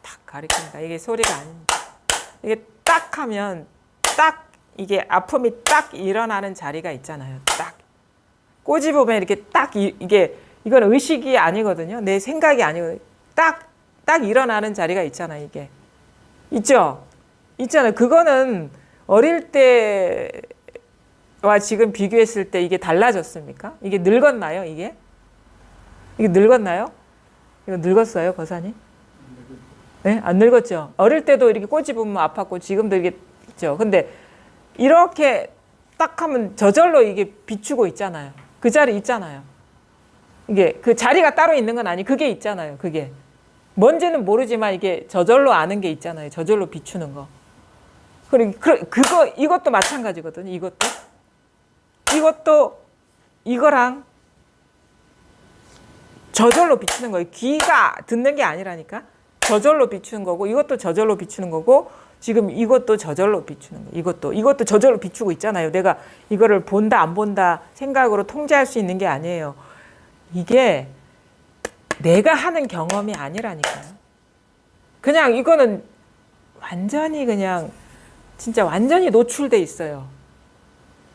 탁 가리킨다. 이게 소리가 아닙니다. 이게 딱 하면 딱 이게 아픔이 딱 일어나는 자리가 있잖아요. 딱 꼬집으면 이렇게 딱 이건 의식이 아니거든요. 내 생각이 아니거든요. 딱 일어나는 자리가 있잖아요. 이게 있죠. 있잖아요. 그거는 어릴 때와 지금 비교했을 때 이게 달라졌습니까? 이게 늙었나요? 이게 늙었나요? 이거 늙었어요, 거사님? 네? 안 늙었죠. 어릴 때도 이렇게 꼬집으면 아팠고 지금도 이게 있죠. 근데 이렇게 딱 하면 저절로 이게 비추고 있잖아요. 그 자리 있잖아요. 이게 그 자리가 따로 있는 건 아니, 그게 있잖아요. 그게 뭔지는 모르지만 이게 저절로 아는 게 있잖아요. 저절로 비추는 거. 그리고 이것도 마찬가지거든요. 이거랑 저절로 비추는 거예요. 귀가 듣는 게 아니라니까. 저절로 비추는 거고 이것도 저절로 비추는 거고 지금 이것도 저절로 비추는 거예요. 이것도 저절로 비추고 있잖아요. 내가 이거를 본다 안 본다 생각으로 통제할 수 있는 게 아니에요. 이게 내가 하는 경험이 아니라니까요. 그냥 이거는 완전히 그냥 진짜 완전히 노출돼 있어요.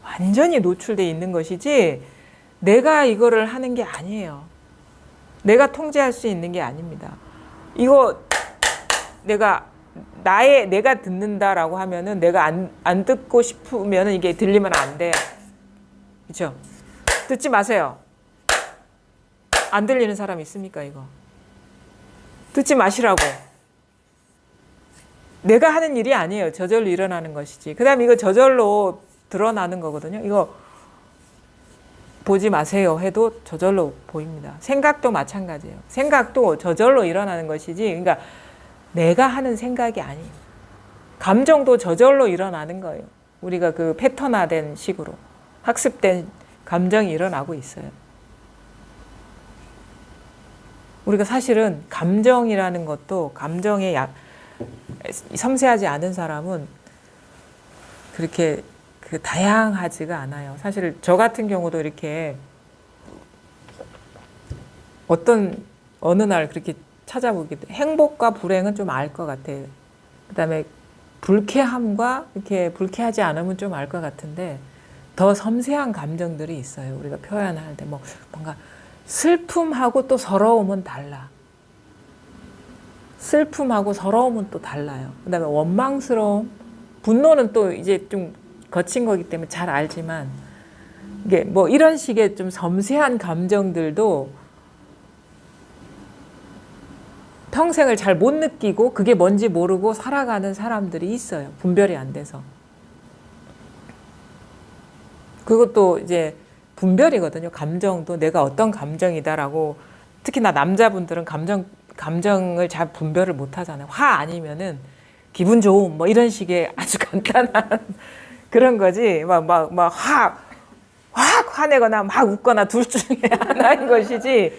완전히 노출돼 있는 것이지 내가 이거를 하는 게 아니에요. 내가 통제할 수 있는 게 아닙니다. 이거 내가 듣는다라고 하면은 내가 안 듣고 싶으면은 이게 들리면 안 돼. 그렇죠? 듣지 마세요. 안 들리는 사람 있습니까, 이거? 듣지 마시라고. 내가 하는 일이 아니에요. 저절로 일어나는 것이지. 그 다음에 이거 저절로 드러나는 거거든요. 이거 보지 마세요 해도 저절로 보입니다. 생각도 마찬가지예요. 생각도 저절로 일어나는 것이지, 그러니까 내가 하는 생각이 아니에요. 감정도 저절로 일어나는 거예요. 우리가 그 패턴화된 식으로 학습된 감정이 일어나고 있어요. 우리가 사실은 감정이라는 것도 감정에 섬세하지 않은 사람은 그렇게 다양하지가 않아요. 사실 저 같은 경우도 이렇게 어느 날 그렇게 찾아보기도 행복과 불행은 좀 알 것 같아요. 그다음에 불쾌함과 이렇게 불쾌하지 않으면 좀 알 것 같은데 더 섬세한 감정들이 있어요. 우리가 표현할 때 뭔가 슬픔하고 또 서러움은 달라. 슬픔하고 서러움은 또 달라요. 그다음에 원망스러움, 분노는 또 이제 좀 거친 거기 때문에 잘 알지만 이게 이런 식의 좀 섬세한 감정들도 평생을 잘 못 느끼고 그게 뭔지 모르고 살아가는 사람들이 있어요. 분별이 안 돼서. 그것도 이제 분별이거든요. 감정도 내가 어떤 감정이다라고. 특히나 남자분들은 감정을 잘 분별을 못 하잖아요. 화 아니면은 기분 좋음 이런 식의 아주 간단한 그런 거지. 확 화내거나 막 웃거나 둘 중에 하나인 것이지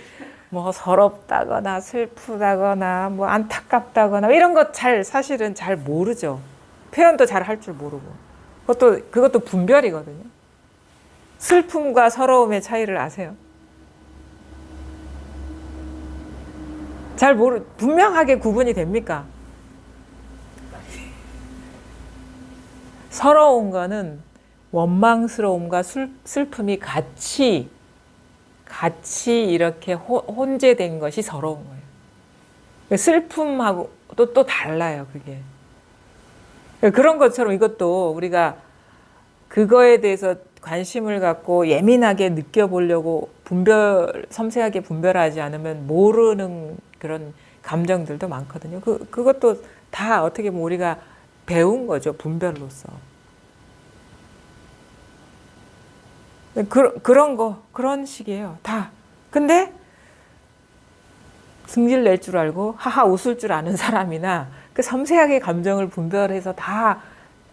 서럽다거나 슬프다거나 안타깝다거나 이런 것 사실은 잘 모르죠. 표현도 잘 할 줄 모르고. 그것도 분별이거든요. 슬픔과 서러움의 차이를 아세요? 분명하게 구분이 됩니까? 서러운 거는 원망스러움과 슬픔이 같이 이렇게 혼재된 것이 서러운 거예요. 슬픔하고 또 달라요, 그게. 그런 것처럼 이것도 우리가 그거에 대해서 관심을 갖고 예민하게 느껴보려고 섬세하게 분별하지 않으면 모르는 그런 감정들도 많거든요. 그것도 다 어떻게 보면 우리가 배운 거죠, 분별로서. 그런 식이에요, 다. 근데 승질 낼 줄 알고 하하 웃을 줄 아는 사람이나 그 섬세하게 감정을 분별해서 다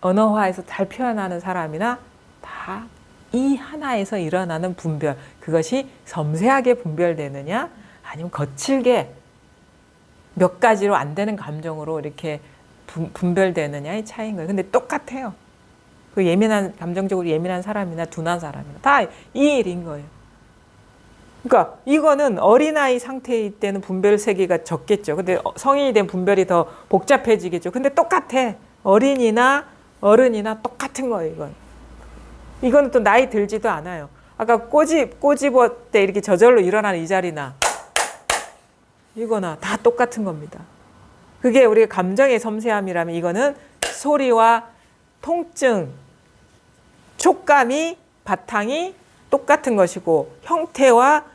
언어화해서 잘 표현하는 사람이나 다 이 하나에서 일어나는 분별, 그것이 섬세하게 분별되느냐 아니면 거칠게 몇 가지로 안 되는 감정으로 이렇게 분별되느냐의 차이인 거예요. 근데 똑같아요. 그 감정적으로 예민한 사람이나 둔한 사람이나 다 이 일인 거예요. 그러니까 이거는 어린아이 상태일 때는 분별 세계가 적겠죠. 근데 성인이 된 분별이 더 복잡해지겠죠. 근데 똑같아. 어린이나 어른이나 똑같은 거예요, 이건. 이거는 또 나이 들지도 않아요. 아까 꼬집어 때 이렇게 저절로 일어나는 이 자리나 이거나 다 똑같은 겁니다. 그게 우리가 감정의 섬세함이라면 이거는 소리와 통증, 촉감이 바탕이 똑같은 것이고 형태와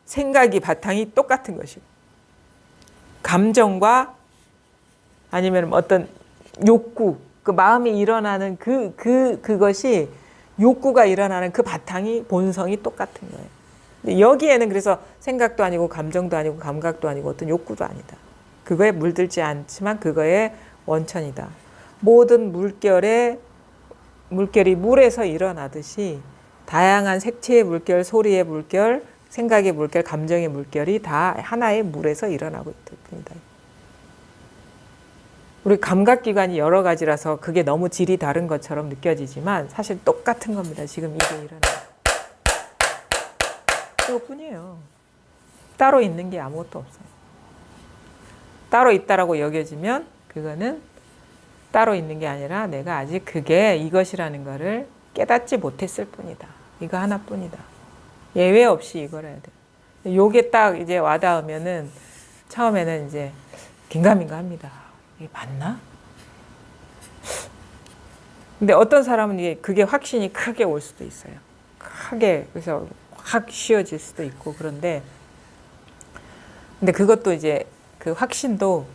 생각이 바탕이 똑같은 것이고 감정과 아니면 어떤 욕구, 그 마음이 일어나는 그것이 욕구가 일어나는 그 바탕이 본성이 똑같은 거예요. 근데 여기에는 그래서 생각도 아니고 감정도 아니고 감각도 아니고 어떤 욕구도 아니다. 그거에 물들지 않지만 그거의 원천이다. 모든 물결이 물에서 일어나듯이 다양한 색채의 물결, 소리의 물결, 생각의 물결, 감정의 물결이 다 하나의 물에서 일어나고 있습니다. 우리 감각기관이 여러 가지라서 그게 너무 질이 다른 것처럼 느껴지지만 사실 똑같은 겁니다. 지금 이게 일어나는 그것뿐이에요. 따로 있는 게 아무것도 없어요. 따로 있다라고 여겨지면 그거는 따로 있는 게 아니라 내가 아직 그게 이것이라는 거를 깨닫지 못했을 뿐이다. 이거 하나뿐이다. 예외 없이 이걸 해야 돼. 요게 딱 이제 와닿으면은 처음에는 이제 긴가민가합니다. 이게 맞나? 근데 어떤 사람은 이게 그게 확신이 크게 올 수도 있어요. 크게 그래서 확 쉬어질 수도 있고 그런데 근데 그것도 이제 그 확신도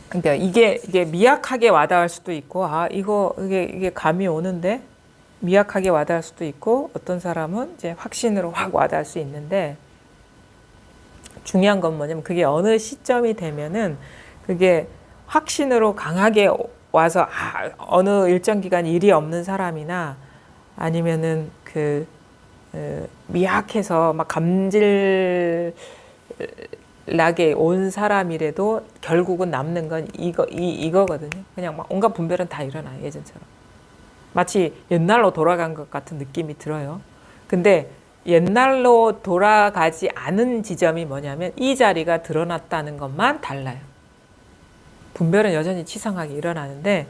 그러니까 이게 미약하게 와닿을 수도 있고 이게 감이 오는데 미약하게 와닿을 수도 있고 어떤 사람은 이제 확신으로 확 와닿을 수 있는데 중요한 건 뭐냐면 그게 어느 시점이 되면은 그게 확신으로 강하게 와서 어느 일정 기간 일이 없는 사람이나 아니면은 미약해서 막 감질나게 온 사람이라도 결국은 남는 건 이거거든요. 그냥 막 온갖 분별은 다 일어나요. 예전처럼. 마치 옛날로 돌아간 것 같은 느낌이 들어요. 근데 옛날로 돌아가지 않은 지점이 뭐냐면 이 자리가 드러났다는 것만 달라요. 분별은 여전히 치성하게 일어나는데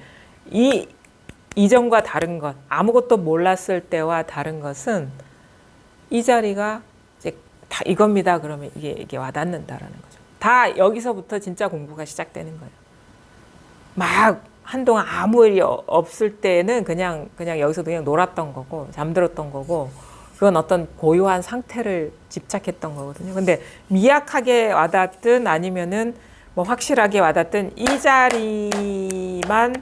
이전과 다른 것, 아무것도 몰랐을 때와 다른 것은 이 자리가 이제 다 이겁니다. 그러면 이게 와닿는다라는 거죠. 다 여기서부터 진짜 공부가 시작되는 거예요. 막 한동안 아무 일이 없을 때는 그냥 여기서 그냥 놀았던 거고 잠들었던 거고 그건 어떤 고요한 상태를 집착했던 거거든요. 근데 미약하게 와닿든 아니면은 뭐 확실하게 와닿든 이 자리만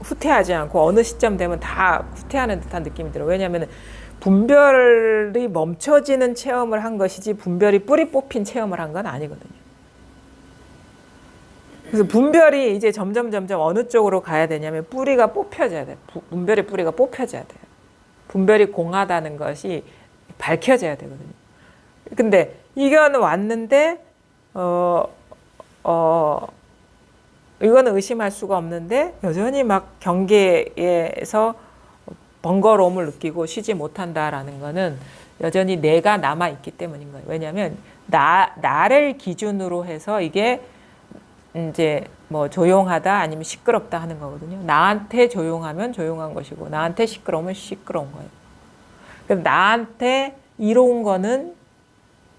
후퇴하지 않고 어느 시점 되면 다 후퇴하는 듯한 느낌이 들어요. 왜냐하면 분별이 멈춰지는 체험을 한 것이지 분별이 뿌리 뽑힌 체험을 한 건 아니거든요. 그래서 분별이 이제 점점 어느 쪽으로 가야 되냐면 뿌리가 뽑혀져야 돼요. 분별의 뿌리가 뽑혀져야 돼요. 분별이 공하다는 것이 밝혀져야 되거든요. 근데 이거는 왔는데 이거는 의심할 수가 없는데 여전히 막 경계에서 번거로움을 느끼고 쉬지 못한다라는 거는 여전히 내가 남아있기 때문인 거예요. 왜냐하면 나를 기준으로 해서 이게 이제 뭐 조용하다 아니면 시끄럽다 하는 거거든요. 나한테 조용하면 조용한 것이고 나한테 시끄러우면 시끄러운 거예요. 그럼 나한테 이로운 거는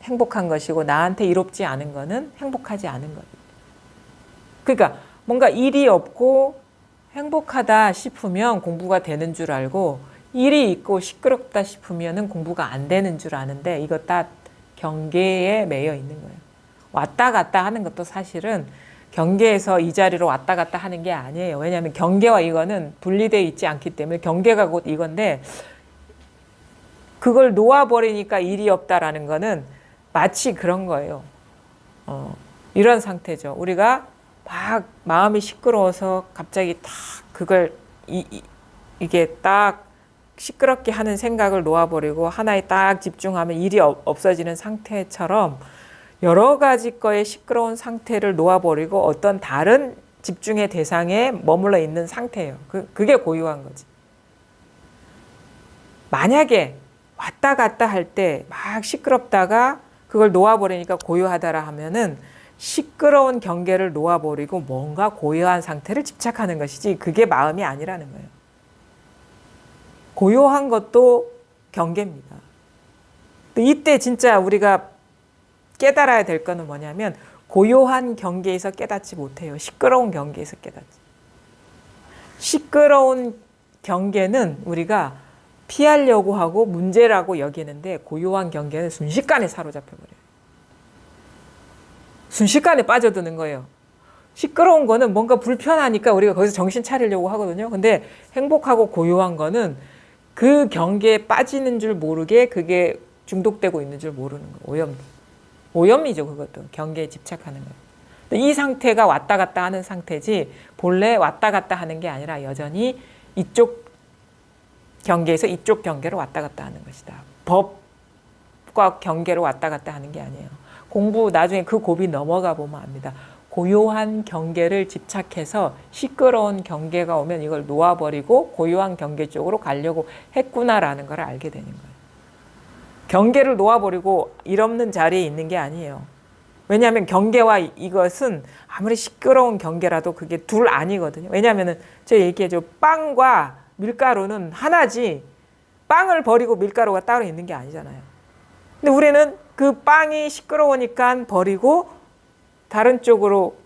행복한 것이고 나한테 이롭지 않은 거는 행복하지 않은 거예요. 그러니까 뭔가 일이 없고 행복하다 싶으면 공부가 되는 줄 알고 일이 있고 시끄럽다 싶으면 공부가 안 되는 줄 아는데 이거 다 경계에 매여 있는 거예요. 왔다 갔다 하는 것도 사실은 경계에서 이 자리로 왔다 갔다 하는 게 아니에요. 왜냐하면 경계와 이거는 분리되어 있지 않기 때문에 경계가 곧 이건데 그걸 놓아버리니까 일이 없다라는 거는 마치 그런 거예요. 이런 상태죠. 우리가 막 마음이 시끄러워서 갑자기 딱 그걸 이게 딱 시끄럽게 하는 생각을 놓아버리고 하나에 딱 집중하면 일이 없어지는 상태처럼 여러 가지 거의 시끄러운 상태를 놓아버리고 어떤 다른 집중의 대상에 머물러 있는 상태예요. 그게 고요한 거지. 만약에 왔다 갔다 할 때 막 시끄럽다가 그걸 놓아버리니까 고요하다라 하면은 시끄러운 경계를 놓아버리고 뭔가 고요한 상태를 집착하는 것이지 그게 마음이 아니라는 거예요. 고요한 것도 경계입니다. 이때 진짜 우리가 깨달아야 될 거는 뭐냐면 고요한 경계에서 깨닫지 못해요. 시끄러운 경계에서 깨닫지. 시끄러운 경계는 우리가 피하려고 하고 문제라고 여기는데 고요한 경계는 순식간에 사로잡혀버려요. 순식간에 빠져드는 거예요. 시끄러운 거는 뭔가 불편하니까 우리가 거기서 정신 차리려고 하거든요. 근데 행복하고 고요한 거는 그 경계에 빠지는 줄 모르게 그게 중독되고 있는 줄 모르는 거예요. 오염이죠. 그것도 경계에 집착하는 거예요. 이 상태가 왔다 갔다 하는 상태지 본래 왔다 갔다 하는 게 아니라 여전히 이쪽 경계에서 이쪽 경계로 왔다 갔다 하는 것이다. 법과 경계로 왔다 갔다 하는 게 아니에요. 공부 나중에 그 고비 넘어가 보면 압니다. 고요한 경계를 집착해서 시끄러운 경계가 오면 이걸 놓아버리고 고요한 경계 쪽으로 가려고 했구나라는 걸 알게 되는 거예요. 경계를 놓아버리고 일 없는 자리에 있는 게 아니에요. 왜냐하면 경계와 이것은 아무리 시끄러운 경계라도 그게 둘 아니거든요. 왜냐하면은 제가 얘기해줘. 빵과 밀가루는 하나지 빵을 버리고 밀가루가 따로 있는 게 아니잖아요. 근데 우리는 그 빵이 시끄러우니까 버리고 다른 쪽으로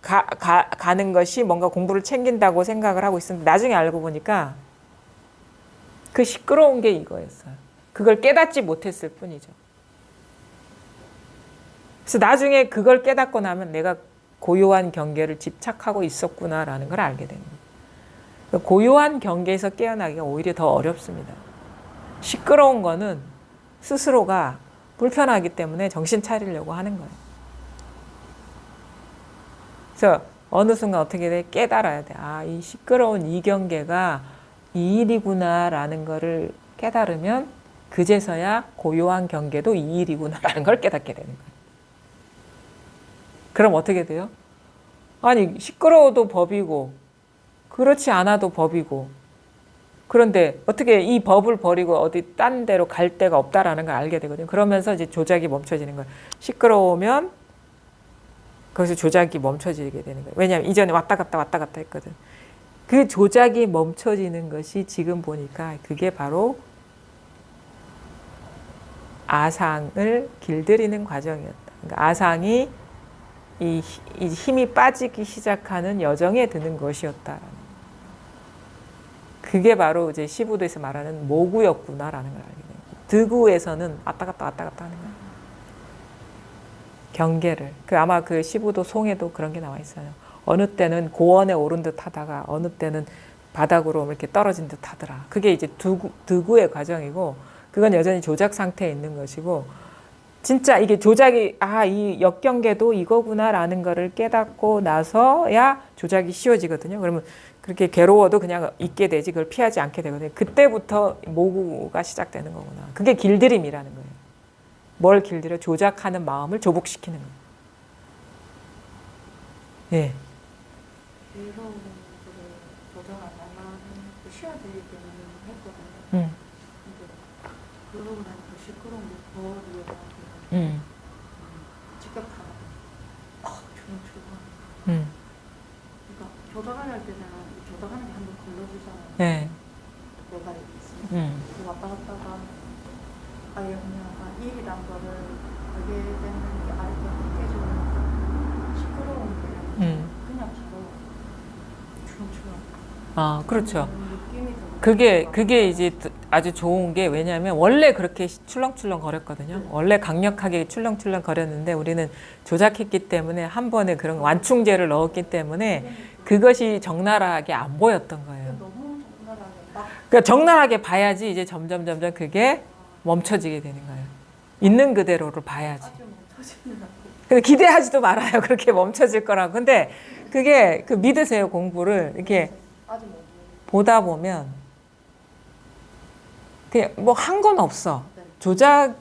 가는 것이 뭔가 공부를 챙긴다고 생각을 하고 있었는데 나중에 알고 보니까 그 시끄러운 게 이거였어요. 그걸 깨닫지 못했을 뿐이죠. 그래서 나중에 그걸 깨닫고 나면 내가 고요한 경계를 집착하고 있었구나라는 걸 알게 됩니다. 고요한 경계에서 깨어나기가 오히려 더 어렵습니다. 시끄러운 거는 스스로가 불편하기 때문에 정신 차리려고 하는 거예요. 그래서 어느 순간 어떻게 돼? 깨달아야 돼. 아, 이 시끄러운 이 경계가 이 일이구나라는 거를 깨달으면 그제서야 고요한 경계도 이 일이구나라는 걸 깨닫게 되는 거예요. 그럼 어떻게 돼요? 아니, 시끄러워도 법이고 그렇지 않아도 법이고 그런데 어떻게 이 법을 버리고 어디 딴 데로 갈 데가 없다라는 걸 알게 되거든요. 그러면서 이제 조작이 멈춰지는 거예요. 시끄러우면 거기서 조작이 멈춰지게 되는 거예요. 왜냐하면 이전에 왔다 갔다 했거든. 그 조작이 멈춰지는 것이 지금 보니까 그게 바로 아상을 길들이는 과정이었다. 그러니까 아상이 이 힘이 빠지기 시작하는 여정에 드는 것이었다. 그게 바로 이제 시부도에서 말하는 모구였구나라는 걸 알게 돼요. 드구에서는 왔다 갔다 하는 거예요. 경계를. 아마 그 시부도 송에도 그런 게 나와 있어요. 어느 때는 고원에 오른 듯 하다가 어느 때는 바닥으로 이렇게 떨어진 듯 하더라. 그게 이제 드구의 과정이고 그건 여전히 조작 상태에 있는 것이고 진짜 이게 조작이 이 역경계도 이거구나라는 거를 깨닫고 나서야 조작이 쉬워지거든요. 그러면 그렇게 괴로워도 그냥 있게 되지 그걸 피하지 않게 되거든요. 그때부터 모구가 시작되는 거구나. 그게 길들임이라는 거예요. 뭘 길들여? 조작하는 마음을 조복시키는 거예요. 예.
괴로운 거를 조정하다가 쉬어드리기는 했거든요. 근데 그러고 나니까 시끄러운 게 더 위험하고 직격하고 조용조용. 그러니까 조작을 할 때는 조작하는 게 한 번 걸러주잖아요.
네.
내가 이렇게 있으면 왔다 갔다가 아예 그냥 일이란 거를 알게 되는 게 알게 깨지고 시끄러운 게 그냥 바로 주렁주렁.
그렇죠.
느낌이 들어요.
그게 이제 아주 좋은 게 왜냐하면 원래 그렇게 출렁출렁 거렸거든요. 원래 강력하게 출렁출렁 거렸는데 우리는 조작했기 때문에 한 번에 그런 완충제를 넣었기 때문에 그것이 적나라하게 안 보였던 거예요.
너무 적나라하게 막
그러니까 적나라하게 봐야지 이제 점점 그게 멈춰지게 되는 거예요. 있는 그대로를 봐야지.
아주 멈춰지는 않고.
근데 기대하지도 말아요. 그렇게 멈춰질 거라고. 근데 그게 믿으세요. 공부를 이렇게
아주
보다 보면 그냥 뭐 한 건 없어. 조작.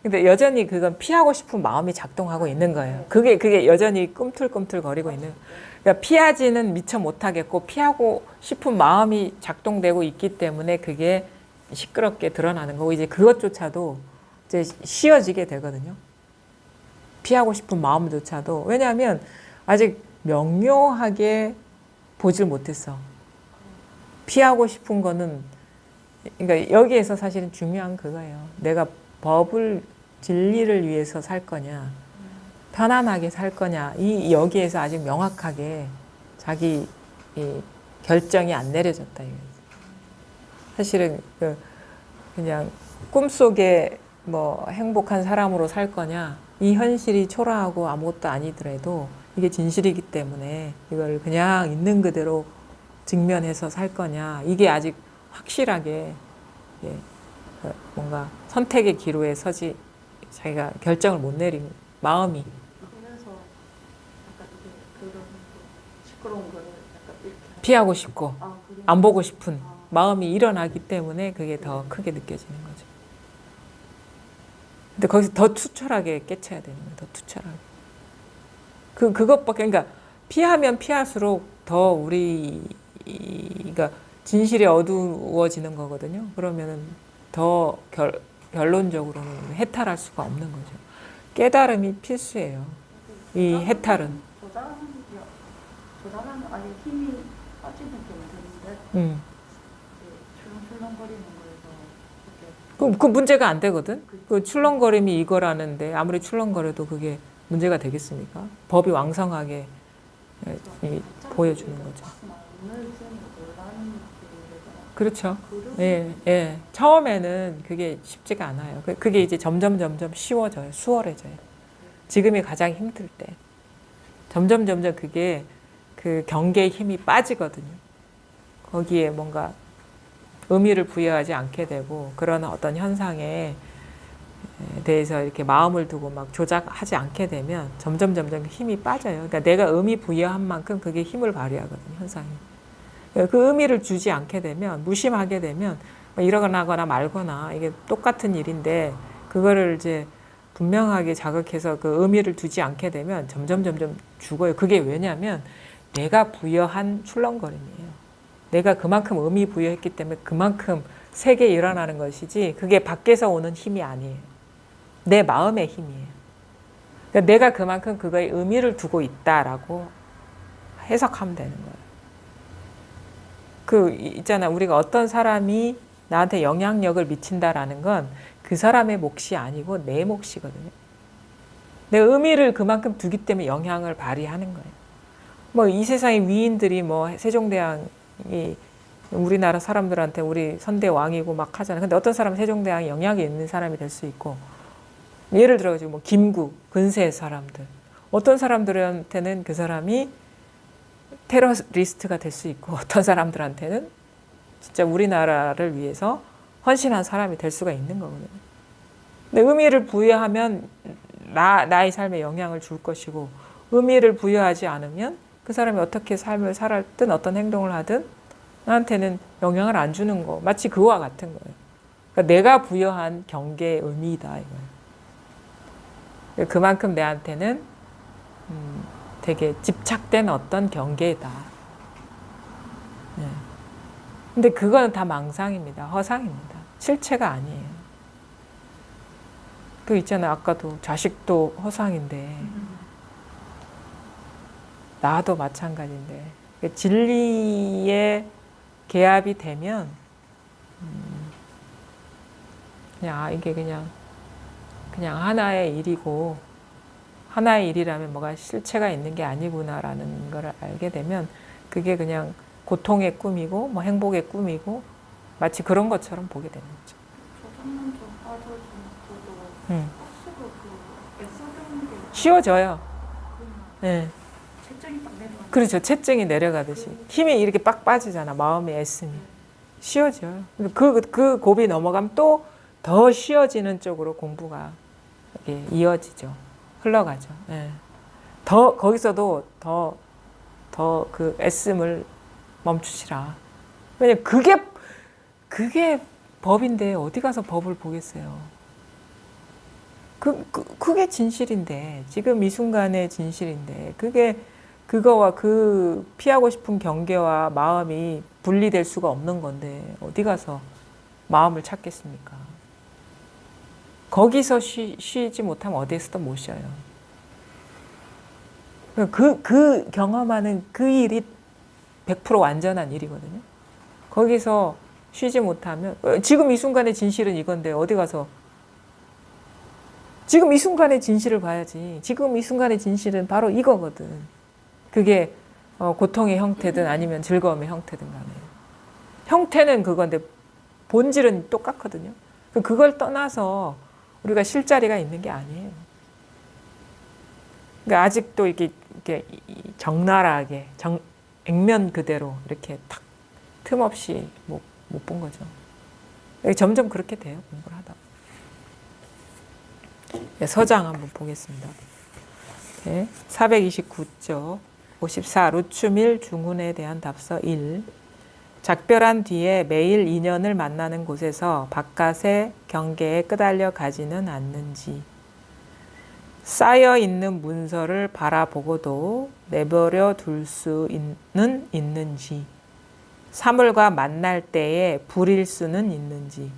근데 여전히 그건 피하고 싶은 마음이 작동하고 있는 거예요. 그게 여전히 꿈틀꿈틀 거리고 있는. 그러니까 피하지는 미처 못하겠고 피하고 싶은 마음이 작동되고 있기 때문에 그게 시끄럽게 드러나는 거고 이제 그것조차도 이제 쉬워지게 되거든요. 피하고 싶은 마음조차도. 왜냐하면 아직 명료하게 보질 못했어. 피하고 싶은 거는 그러니까 여기에서 사실은 중요한 그거예요. 내가 법을 진리를 위해서 살 거냐 편안하게 살 거냐 여기에서 아직 명확하게 자기 결정이 안 내려졌다 이거죠. 사실은 그냥 꿈속에 뭐 행복한 사람으로 살 거냐 이 현실이 초라하고 아무것도 아니더라도 이게 진실이기 때문에 이걸 그냥 있는 그대로 직면해서 살 거냐 이게 아직 확실하게 뭔가 선택의 기로에 서지 자기가 결정을 못 내린 마음이
그래서 약간 그런 시끄러운 거를 약간 이렇게
피하고 싶고
그래.
안 보고 싶은 마음이 일어나기 때문에 그게 더 크게 느껴지는 거죠. 근데 거기서 더 투철하게 깨쳐야 되는 거예요. 더 투철하게. 그것밖에 그러니까 피하면 피할수록 더 우리가 진실이 어두워지는 거거든요. 그러면은 더 결론적으로는 해탈할 수가 없는 거죠. 깨달음이 필수예요. 이 해탈은.
조달하면 아예 힘이 빠지는 경우인데 출렁출렁거리는 거에서
그럼 그 문제가 안 되거든. 그 출렁거림이 이거라는데 아무리 출렁거려도 그게 문제가 되겠습니까? 법이 왕성하게 보여주는 거죠. 그렇죠. 예, 예. 처음에는 그게 쉽지가 않아요. 그게 이제 점점 쉬워져요. 수월해져요. 지금이 가장 힘들 때. 점점 그게 그 경계의 힘이 빠지거든요. 거기에 뭔가 의미를 부여하지 않게 되고 그런 어떤 현상에 대해서 이렇게 마음을 두고 막 조작하지 않게 되면 점점 힘이 빠져요. 그러니까 내가 의미 부여한 만큼 그게 힘을 발휘하거든요, 현상이. 그 의미를 주지 않게 되면, 무심하게 되면 일어나거나 말거나 이게 똑같은 일인데 그거를 이제 분명하게 자극해서 그 의미를 두지 않게 되면 점점 죽어요. 그게 왜냐하면 내가 부여한 출렁거림이에요. 내가 그만큼 의미 부여했기 때문에 그만큼 세계에 일어나는 것이지 그게 밖에서 오는 힘이 아니에요. 내 마음의 힘이에요. 그러니까 내가 그만큼 그거에 의미를 두고 있다라고 해석하면 되는 거예요. 그 있잖아, 우리가 어떤 사람이 나한테 영향력을 미친다라는 건 그 사람의 몫이 아니고 내 몫이거든요. 내 의미를 그만큼 두기 때문에 영향을 발휘하는 거예요. 뭐 이 세상의 위인들이 뭐 세종대왕이 우리나라 사람들한테 우리 선대 왕이고 막 하잖아요. 근데 어떤 사람은 세종대왕이 영향이 있는 사람이 될 수 있고, 예를 들어가지고 뭐 김구, 근세 사람들, 어떤 사람들한테는 그 사람이 테러리스트가 될 수 있고, 어떤 사람들한테는 진짜 우리나라를 위해서 헌신한 사람이 될 수가 있는 거거든요. 근데 의미를 부여하면 나의 삶에 영향을 줄 것이고, 의미를 부여하지 않으면 그 사람이 어떻게 삶을 살았든 어떤 행동을 하든 나한테는 영향을 안 주는 거. 마치 그와 같은 거예요. 그러니까 내가 부여한 경계의 의미이다 이거예요. 그만큼 내한테는 되게 집착된 어떤 경계다. 네. 근데 그거는 다 망상입니다. 허상입니다. 실체가 아니에요. 그 있잖아요. 아까도 자식도 허상인데 나도 마찬가지인데 진리에 개합이 되면 그냥 이게 그냥 하나의 일이고, 하나의 일이라면 뭐가 실체가 있는 게 아니구나라는 걸 알게 되면 그게 그냥 고통의 꿈이고 뭐 행복의 꿈이고 마치 그런 것처럼 보게 되는 거죠.
조금만 좀 빠져주고 스스로 그 애써주는 게
쉬워져요.
그냥
네.
채점이 딱 내려가는
그렇죠. 채증이 내려가듯이 힘이 이렇게 빡 빠지잖아. 마음이 애쓰니 쉬워져요. 그 고비 넘어가면 또 더 쉬워지는 쪽으로 공부가 이어지죠. 흘러가죠. 네. 더 거기서도 더 그 애씀을 멈추시라. 왜냐면 그게 법인데 어디 가서 법을 보겠어요. 그게 진실인데, 지금 이 순간의 진실인데, 그거와 그 피하고 싶은 경계와 마음이 분리될 수가 없는 건데 어디 가서 마음을 찾겠습니까? 거기서 쉬지 못하면 어디에서도 못 쉬어요. 그 경험하는 그 일이 100% 완전한 일이거든요. 거기서 쉬지 못하면, 지금 이 순간의 진실은 이건데 어디 가서 지금 이 순간의 진실을 봐야지. 지금 이 순간의 진실은 바로 이거거든. 그게 고통의 형태든 아니면 즐거움의 형태든 간에. 형태는 그건데 본질은 똑같거든요. 그걸 떠나서 우리가 쉴 자리가 있는 게 아니에요. 그러니까 아직도 이렇게 적나라하게 액면 그대로 이렇게 탁 틈 없이 못 본 거죠. 점점 그렇게 돼요, 공부를 하다. 네, 서장 한번 보겠습니다. 네, 429쪽 54 루추밀 중훈에 대한 답서 1. 작별한 뒤에 매일 인연을 만나는 곳에서 바깥의 경계에 끄달려 가지는 않는지, 쌓여 있는 문서를 바라보고도 내버려 둘 수는 있는지, 사물과 만날 때에 불일 수는 있는지,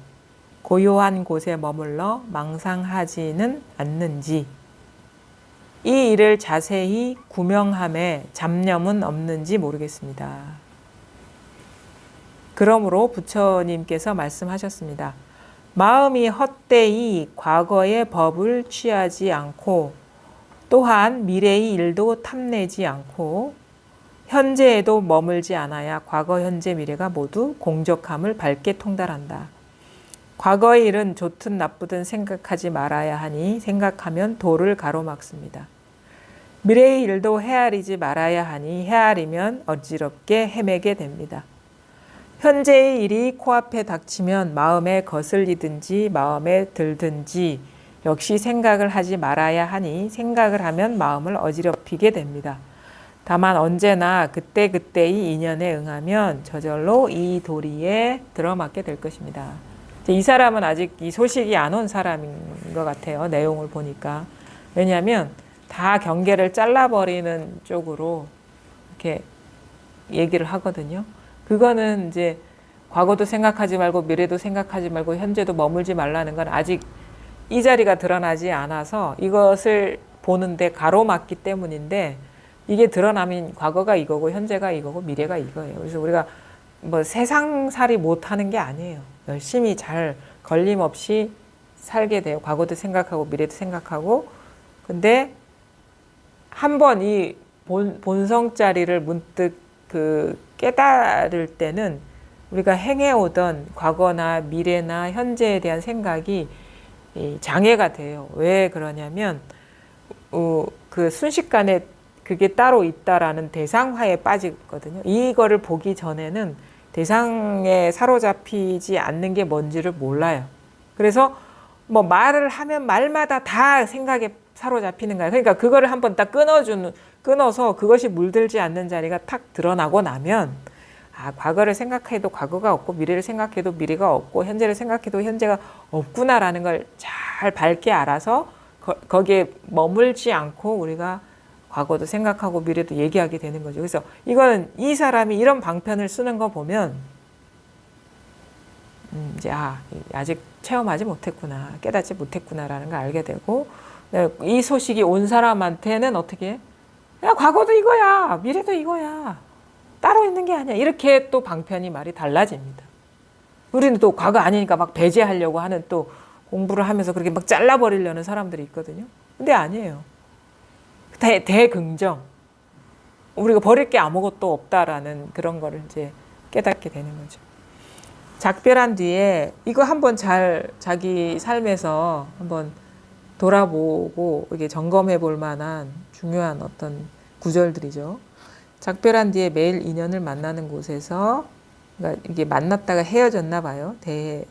고요한 곳에 머물러 망상하지는 않는지, 이 일을 자세히 구명함에 잡념은 없는지 모르겠습니다. 그러므로 부처님께서 말씀하셨습니다. 마음이 헛되이 과거의 법을 취하지 않고 또한 미래의 일도 탐내지 않고 현재에도 머물지 않아야 과거, 현재, 미래가 모두 공적함을 밝게 통달한다. 과거의 일은 좋든 나쁘든 생각하지 말아야 하니 생각하면 도를 가로막습니다. 미래의 일도 헤아리지 말아야 하니 헤아리면 어지럽게 헤매게 됩니다. 현재의 일이 코앞에 닥치면 마음에 거슬리든지 마음에 들든지 역시 생각을 하지 말아야 하니 생각을 하면 마음을 어지럽히게 됩니다. 다만 언제나 그때그때의 인연에 응하면 저절로 이 도리에 들어맞게 될 것입니다. 이 사람은 아직 이 소식이 안 온 사람인 것 같아요. 내용을 보니까. 왜냐하면 다 경계를 잘라버리는 쪽으로 이렇게 얘기를 하거든요. 그거는 이제 과거도 생각하지 말고 미래도 생각하지 말고 현재도 머물지 말라는 건 아직 이 자리가 드러나지 않아서 이것을 보는데 가로막기 때문인데 이게 드러나면 과거가 이거고 현재가 이거고 미래가 이거예요. 그래서 우리가 뭐 세상살이 못하는 게 아니에요. 열심히 잘 걸림없이 살게 돼요. 과거도 생각하고 미래도 생각하고. 근데 한번 이 본성 자리를 문득 깨달을 때는 우리가 행해오던 과거나 미래나 현재에 대한 생각이 장애가 돼요. 왜 그러냐면 그 순식간에 그게 따로 있다라는 대상화에 빠지거든요. 이거를 보기 전에는 대상에 사로잡히지 않는 게 뭔지를 몰라요. 그래서 뭐 말을 하면 말마다 다 생각에 사로잡히는 거예요. 그러니까 그거를 한번 딱 끊어서 그것이 물들지 않는 자리가 탁 드러나고 나면 과거를 생각해도 과거가 없고 미래를 생각해도 미래가 없고 현재를 생각해도 현재가 없구나라는 걸 잘 밝게 알아서 거기에 머물지 않고 우리가 과거도 생각하고 미래도 얘기하게 되는 거죠. 그래서 이거는 이 사람이 이런 방편을 쓰는 거 보면 이제 아직 체험하지 못했구나, 깨닫지 못했구나라는 걸 알게 되고 이 소식이 온 사람한테는 어떻게 해? 야, 과거도 이거야, 미래도 이거야, 따로 있는 게 아니야. 이렇게 또 방편이 말이 달라집니다. 우리는 또 과거 아니니까 막 배제하려고 하는 또 공부를 하면서 그렇게 막 잘라버리려는 사람들이 있거든요. 근데 아니에요. 대긍정. 우리가 버릴 게 아무것도 없다라는 그런 거를 이제 깨닫게 되는 거죠. 작별한 뒤에 이거 한번 잘 자기 삶에서 한번 돌아보고 이게 점검해 볼 만한 중요한 어떤 구절들이죠. 작별한 뒤에 매일 인연을 만나는 곳에서 그러니까 이게 만났다가 헤어졌나 봐요.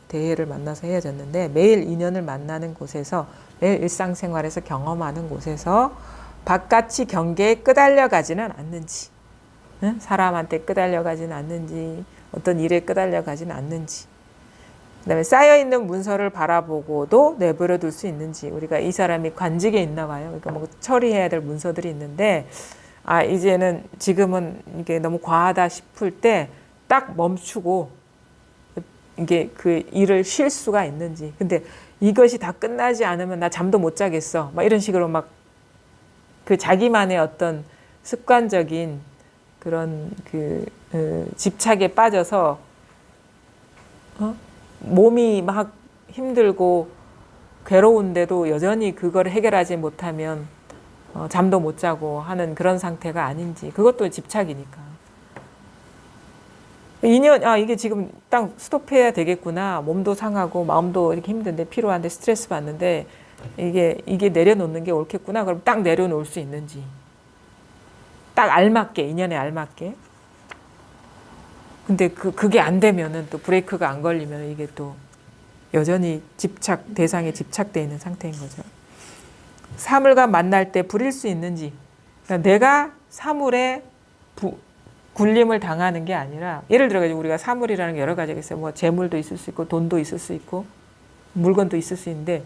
대해를 만나서 헤어졌는데 매일 인연을 만나는 곳에서 매일 일상생활에서 경험하는 곳에서 바깥이 경계에 끄달려 가지는 않는지, 사람한테 끄달려 가지는 않는지, 어떤 일에 끄달려 가지는 않는지, 그다음에 쌓여있는 문서를 바라보고도 내버려 둘 수 있는지, 우리가 이 사람이 관직에 있나 봐요. 그러니까 뭐 처리해야 될 문서들이 있는데 이제는 지금은 이게 너무 과하다 싶을 때 딱 멈추고 이게 그 일을 쉴 수가 있는지. 근데 이것이 다 끝나지 않으면 나 잠도 못 자겠어. 막 이런 식으로 막 그 자기만의 어떤 습관적인 그런 집착에 빠져서 몸이 막 힘들고 괴로운데도 여전히 그걸 해결하지 못하면 잠도 못 자고 하는 그런 상태가 아닌지. 그것도 집착이니까. 이게 지금 딱 스톱해야 되겠구나. 몸도 상하고 마음도 이렇게 힘든데 피로한데 스트레스 받는데 이게 내려놓는 게 옳겠구나. 그럼 딱 내려놓을 수 있는지. 딱 알맞게, 인연에 알맞게. 근데 그게 안 되면은 또 브레이크가 안 걸리면 이게 또 여전히 대상에 집착되어 있는 상태인 거죠. 사물과 만날 때 부릴 수 있는지. 그러니까 내가 사물에 굴림을 당하는 게 아니라, 예를 들어 우리가 사물이라는 게 여러 가지가 있어요. 뭐 재물도 있을 수 있고 돈도 있을 수 있고 물건도 있을 수 있는데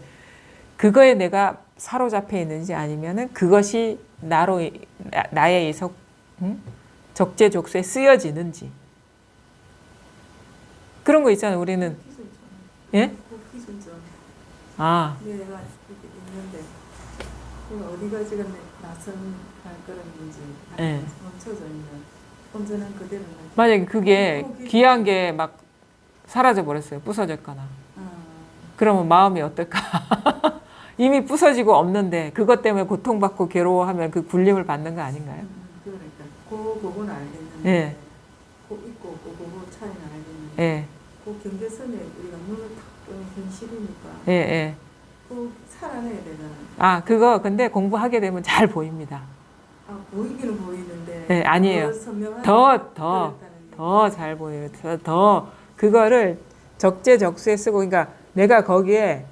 그거에 내가 사로잡혀 있는지 아니면은 그것이 나에 의해서 적재적소에 쓰여지는지. 그런 거 있잖아요. 우리는 예?
기술적.
내가
이게 내가 이렇게 있는데 그 어디가 지금 낯선 발걸음인지
네.
멈춰져 있는 온전한 그대로는
만약에 그게 귀한 게 막 사라져 버렸어요. 부서졌거나. 그러면 마음이 어떨까? 이미 부서지고 없는데 그것 때문에 고통받고 괴로워하면 그 굴림을 받는 거 아닌가요?
그러니까 그 부분은 알겠는데
예.
그 있고 없고 그 차이는 알겠는데
예.
그 경계선에 우리가 눈을 탁 뜨는 현실이니까
예, 예.
그 살아내야 되잖아요.
아, 그거 근데 공부하게 되면 잘 보입니다.
아, 보이기는 보이는데
네, 아니에요. 더 잘 보여요. 더 그거를 적재적소에 쓰고, 그러니까 내가 거기에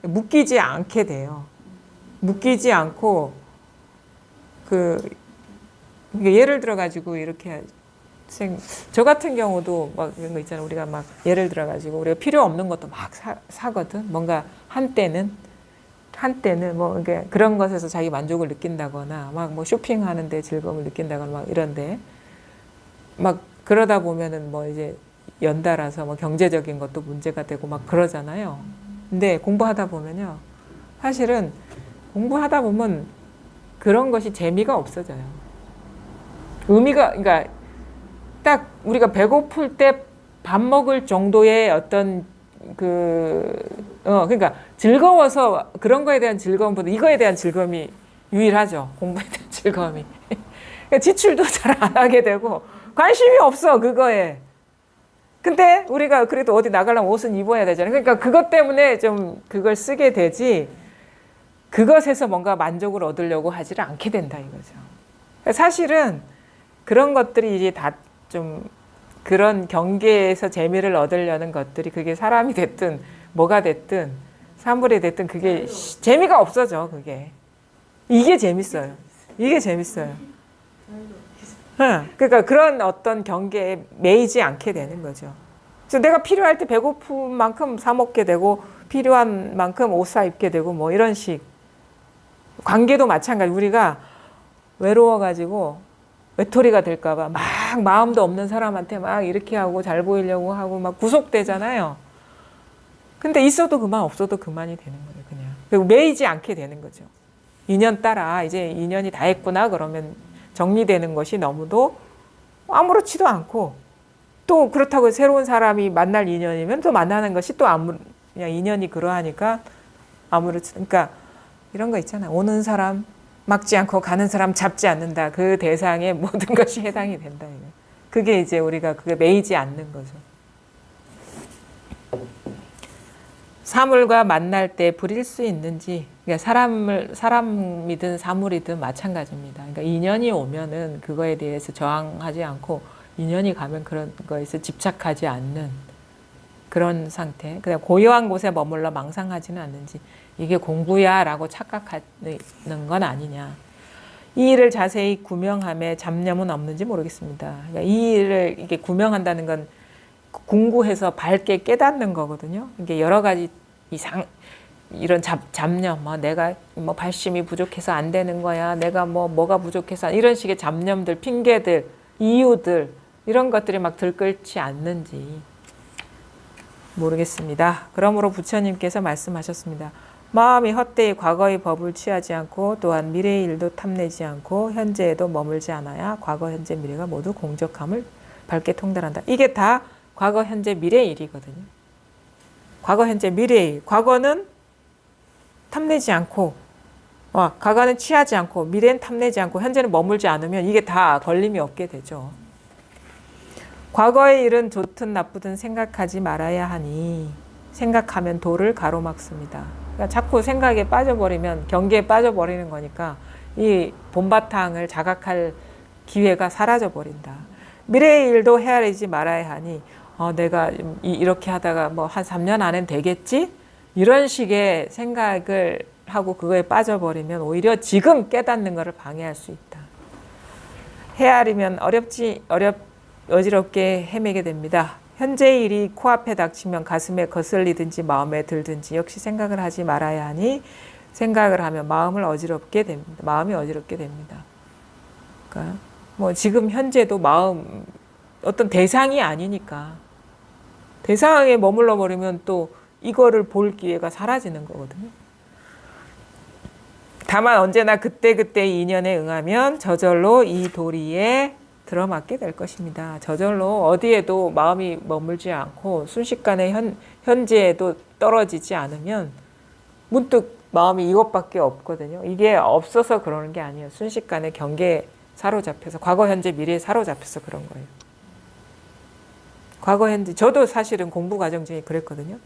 묶이지 않게 돼요. 묶이지 않고 그러니까 예를 들어 가지고 이렇게 저 같은 경우도 막 이런 거 있잖아요. 우리가 막 예를 들어 가지고 우리가 필요 없는 것도 막 사거든. 뭔가 한때는 뭐 이게 그런 것에서 자기 만족을 느낀다거나 막 뭐 쇼핑하는데 즐거움을 느낀다거나 막 이런데 막 그러다 보면은 뭐 이제 연달아서 뭐 경제적인 것도 문제가 되고 막 그러잖아요. 근데 공부하다 보면요. 사실은 공부하다 보면 그런 것이 재미가 없어져요. 그러니까 딱 우리가 배고플 때 밥 먹을 정도의 어떤 그러니까 즐거워서 그런 거에 대한 즐거움보다 이거에 대한 즐거움이 유일하죠. 공부에 대한 즐거움이. 그러니까 지출도 잘 안 하게 되고 관심이 없어, 그거에. 근데 우리가 그래도 어디 나가려면 옷은 입어야 되잖아요. 그러니까 그것 때문에 좀 그걸 쓰게 되지 그것에서 뭔가 만족을 얻으려고 하지를 않게 된다 이거죠. 그러니까 사실은 그런 것들이 이제 다 좀 그런 경계에서 재미를 얻으려는 것들이 그게 사람이 됐든 뭐가 됐든 사물이 됐든 그게 재미가 없어져. 그게 이게 재밌어요. 이게 재밌어요. 그러니까 그런 어떤 경계에 매이지 않게 되는 거죠. 그래서 내가 필요할 때 배고픈 만큼 사 먹게 되고 필요한 만큼 옷 사 입게 되고 뭐 이런 식. 관계도 마찬가지. 우리가 외로워가지고 외톨이가 될까봐 막 마음도 없는 사람한테 막 이렇게 하고 잘 보이려고 하고 막 구속되잖아요. 근데 있어도 그만 없어도 그만이 되는 거예요. 그냥. 그리고 매이지 않게 되는 거죠. 인연 따라 이제 인연이 다 했구나 그러면 정리되는 것이 너무도 아무렇지도 않고 또 그렇다고 새로운 사람이 만날 인연이면 또 만나는 것이 또 그냥 인연이 그러하니까 그러니까 이런 거 있잖아. 오는 사람 막지 않고 가는 사람 잡지 않는다. 그 대상에 모든 것이 해당이 된다. 그게 이제 우리가 그게 매이지 않는 거죠. 사물과 만날 때 부릴 수 있는지, 그러니까 사람이든 사물이든 마찬가지입니다. 그러니까 인연이 오면은 그거에 대해서 저항하지 않고 인연이 가면 그런 거에서 집착하지 않는 그런 상태. 그냥 고요한 곳에 머물러 망상하지는 않는지 이게 공부야라고 착각하는 건 아니냐. 이 일을 자세히 구명함에 잡념은 없는지 모르겠습니다. 그러니까 이 일을 이게 구명한다는 건 궁구해서 밝게 깨닫는 거거든요. 이게 여러 가지 이런 잡념, 내가 뭐 발심이 부족해서 안 되는 거야. 내가 뭐가 부족해서 이런 식의 잡념들, 핑계들, 이유들 이런 것들이 막 들끓지 않는지 모르겠습니다. 그러므로 부처님께서 말씀하셨습니다. 마음이 헛되이 과거의 법을 취하지 않고 또한 미래의 일도 탐내지 않고 현재에도 머물지 않아야 과거, 현재, 미래가 모두 공적함을 밝게 통달한다. 이게 다 과거, 현재, 미래의 일이거든요. 과거, 현재, 미래의 일. 과거는 탐내지 않고 과거는 취하지 않고 미래는 탐내지 않고 현재는 머물지 않으면 이게 다 걸림이 없게 되죠. 과거의 일은 좋든 나쁘든 생각하지 말아야 하니 생각하면 도를 가로막습니다. 그러니까 자꾸 생각에 빠져버리면 경계에 빠져버리는 거니까 이 본바탕을 자각할 기회가 사라져버린다. 미래의 일도 헤아리지 말아야 하니 내가 이렇게 하다가 뭐 한 3년 안엔 되겠지? 이런 식의 생각을 하고 그거에 빠져버리면 오히려 지금 깨닫는 것을 방해할 수 있다. 헤아리면 어지럽게 헤매게 됩니다. 현재의 일이 코앞에 닥치면 가슴에 거슬리든지 마음에 들든지 역시 생각을 하지 말아야 하니 생각을 하면 마음이 어지럽게 됩니다. 그러니까 뭐 지금 현재도 어떤 대상이 아니니까 대상에 머물러 버리면 또 이거를 볼 기회가 사라지는 거거든요. 다만 언제나 그때그때의 인연에 응하면 저절로 이 도리에 들어맞게 될 것입니다. 저절로 어디에도 마음이 머물지 않고 순식간에 현재에도 떨어지지 않으면 문득 마음이 이것밖에 없거든요. 이게 없어서 그러는 게 아니에요. 순식간에 경계에 사로잡혀서 과거, 현재, 미래에 사로잡혀서 그런 거예요. 과거, 현재 저도 사실은 공부 과정 중에 그랬거든요.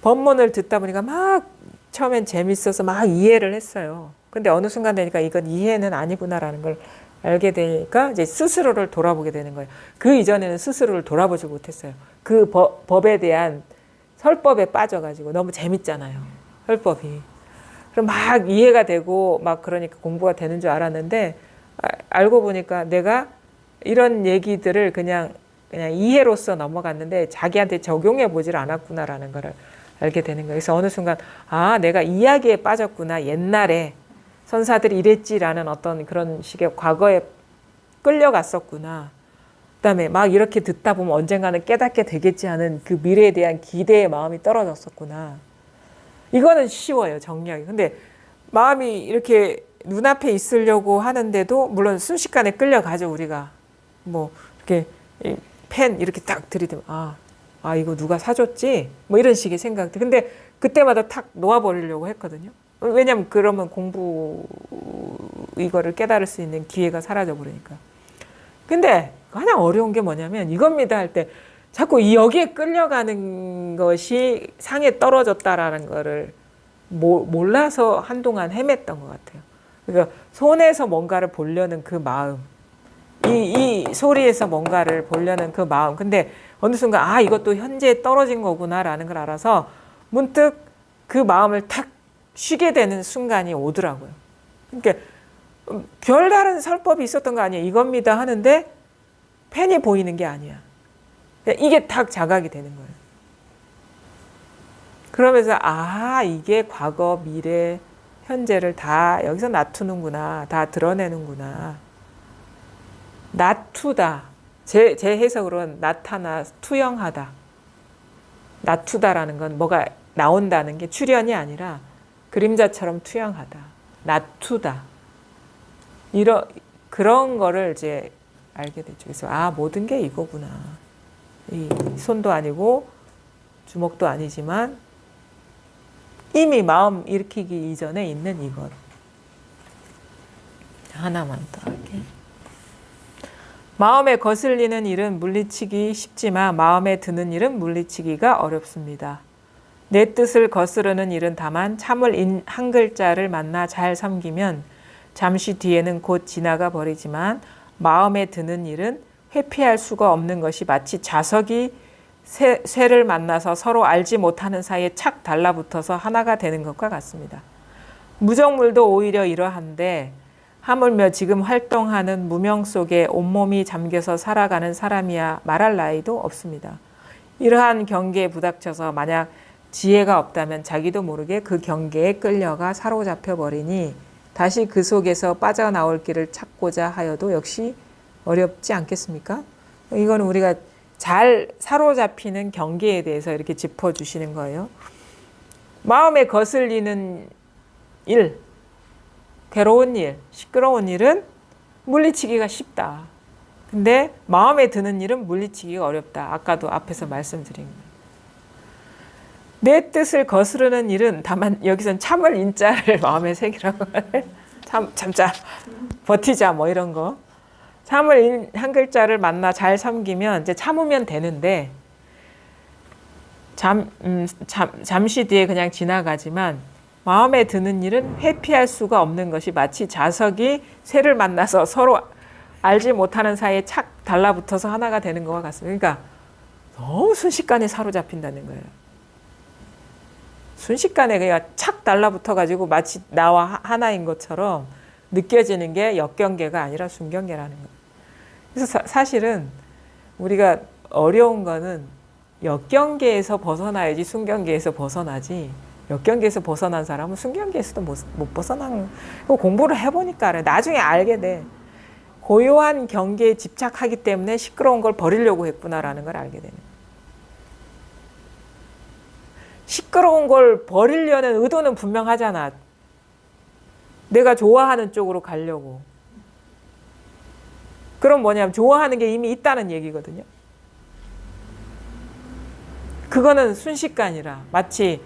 법문을 듣다 보니까 막 처음엔 재밌어서 막 이해를 했어요. 근데 어느 순간 되니까 이건 이해는 아니구나라는 걸 알게 되니까 이제 스스로를 돌아보게 되는 거예요. 그 이전에는 스스로를 돌아보지 못했어요. 그 법에 대한 설법에 빠져가지고 너무 재밌잖아요. 설법이. 그럼 막 이해가 되고 막 그러니까 공부가 되는 줄 알았는데 알고 보니까 내가 이런 얘기들을 그냥 이해로서 넘어갔는데 자기한테 적용해 보질 않았구나라는 걸 알게 되는 거예요. 그래서 어느 순간 내가 이야기에 빠졌구나. 옛날에 선사들이 이랬지라는 어떤 그런 식의 과거에 끌려갔었구나. 그다음에 막 이렇게 듣다 보면 언젠가는 깨닫게 되겠지 하는 그 미래에 대한 기대의 마음이 떨어졌었구나. 이거는 쉬워요, 정리하기. 근데 마음이 이렇게 눈앞에 있으려고 하는데도 물론 순식간에 끌려가죠, 우리가. 뭐 이렇게 펜 이렇게 딱 들이대면 이거 누가 사줬지? 뭐 이런 식의 생각들. 근데 그때마다 탁 놓아버리려고 했거든요. 왜냐면 그러면 공부 이거를 깨달을 수 있는 기회가 사라져 버리니까. 근데 가장 어려운 게 뭐냐면 이겁니다 할 때 자꾸 여기에 끌려가는 것이 상에 떨어졌다라는 거를 몰라서 한동안 헤맸던 것 같아요. 그러니까 손에서 뭔가를 보려는 그 마음, 이 소리에서 뭔가를 보려는 그 마음. 근데 어느 순간 이것도 현재에 떨어진 거구나라는 걸 알아서 문득 그 마음을 탁 쉬게 되는 순간이 오더라고요. 그러니까 별다른 설법이 있었던 거 아니에요. 이겁니다 하는데 펜이 보이는 게 아니야. 이게 탁 자각이 되는 거예요. 그러면서 이게 과거, 미래, 현재를 다 여기서 놔두는구나. 다 드러내는구나. 놔두다. 제 해석으로는 나타나 투영하다. 놔두다라는 건 뭐가 나온다는 게 출현이 아니라 그림자처럼 투영하다. 놔두다. 그런 거를 이제 알게 되죠. 그래서 모든 게 이거구나. 이 손도 아니고 주먹도 아니지만 이미 마음 일으키기 이전에 있는 이것. 하나만 더 할게. 마음에 거슬리는 일은 물리치기 쉽지만 마음에 드는 일은 물리치기가 어렵습니다. 내 뜻을 거스르는 일은 다만 참을 한 글자를 만나 잘 섬기면 잠시 뒤에는 곧 지나가 버리지만 마음에 드는 일은 회피할 수가 없는 것이 마치 자석이 쇠를 만나서 서로 알지 못하는 사이에 착 달라붙어서 하나가 되는 것과 같습니다. 무정물도 오히려 이러한데 하물며 지금 활동하는 무명 속에 온몸이 잠겨서 살아가는 사람이야 말할 나위도 없습니다. 이러한 경계에 부닥쳐서 만약 지혜가 없다면 자기도 모르게 그 경계에 끌려가 사로잡혀 버리니 다시 그 속에서 빠져나올 길을 찾고자 하여도 역시 어렵지 않겠습니까? 이거는 우리가 잘 사로잡히는 경계에 대해서 이렇게 짚어주시는 거예요. 마음에 거슬리는 일, 괴로운 일, 시끄러운 일은 물리치기가 쉽다. 근데 마음에 드는 일은 물리치기가 어렵다. 아까도 앞에서 말씀드린 거예요. 내 뜻을 거스르는 일은 다만 여기선 참을 인자를 마음에 새기라고 참자, 버티자 뭐 이런 거. 참을 한 글자를 만나 잘 섬기면 이제 참으면 되는데 잠시 뒤에 그냥 지나가지만 마음에 드는 일은 회피할 수가 없는 것이 마치 자석이 쇠를 만나서 서로 알지 못하는 사이에 착 달라붙어서 하나가 되는 것과 같습니다. 그러니까 너무 순식간에 사로잡힌다는 거예요. 순식간에 그냥 착 달라붙어가지고 마치 나와 하나인 것처럼 느껴지는 게 역경계가 아니라 순경계라는 거예요. 그래서 사실은 우리가 어려운 거는 역경계에서 벗어나야지 순경계에서 벗어나지, 역경계에서 벗어난 사람은 순경계에서도 못 벗어나는 거. 공부를 해보니까 알아요. 나중에 알게 돼. 고요한 경계에 집착하기 때문에 시끄러운 걸 버리려고 했구나라는 걸 알게 되는 거예요. 시끄러운 걸 버리려는 의도는 분명하잖아. 내가 좋아하는 쪽으로 가려고. 그럼 뭐냐면 좋아하는 게 이미 있다는 얘기거든요. 그거는 순식간이라 마치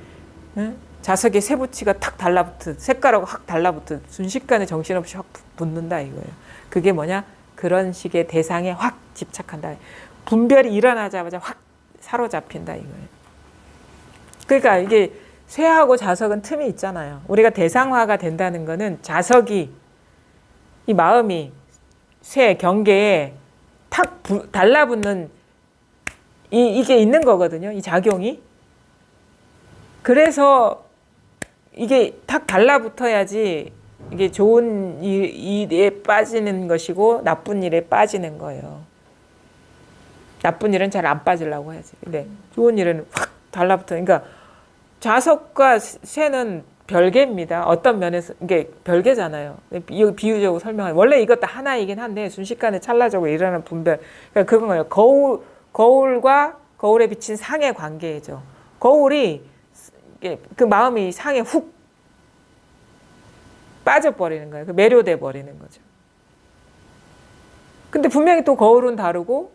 자석에 쇠붙이가 탁 달라붙듯 색깔하고 확 달라붙듯 순식간에 정신없이 확 붙는다 이거예요. 그게 뭐냐? 그런 식의 대상에 확 집착한다. 분별이 일어나자마자 확 사로잡힌다 이거예요. 그러니까 이게 쇠하고 자석은 틈이 있잖아요. 우리가 대상화가 된다는 거는 자석이 이 마음이 쇠 경계에 탁 달라붙는 이게 있는 거거든요. 이 작용이. 그래서 이게 탁 달라붙어야지 이게 좋은 일에 빠지는 것이고 나쁜 일에 빠지는 거예요. 나쁜 일은 잘 안 빠지려고 해야지. 근데 좋은 일은 확 달라붙어. 그러니까 자석과 쇠는 별개입니다. 어떤 면에서 이게 별개잖아요. 비유적으로 설명하면 원래 이것도 하나이긴 한데 순식간에 찰나적으로 일어나는 분별. 그러니까 그건 거예요. 거울과 거울에 비친 상의 관계죠. 거울이 그 마음이 상에 훅 빠져버리는 거예요. 매료돼 버리는 거죠. 근데 분명히 또 거울은 다르고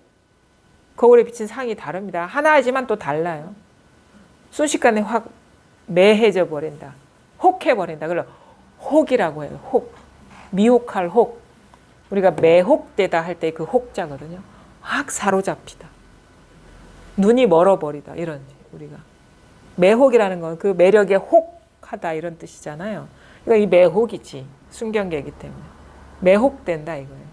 거울에 비친 상이 다릅니다. 하나이지만 또 달라요. 순식간에 확 매해져 버린다. 혹해버린다. 그래서 혹이라고 해요. 혹. 미혹할 혹. 우리가 매혹되다 할 때 그 혹자거든요. 확 사로잡히다. 눈이 멀어버리다. 이런 우리가. 매혹이라는 건 그 매력에 혹하다 이런 뜻이잖아요. 그러니까 이 매혹이지. 순경계이기 때문에. 매혹된다 이거예요.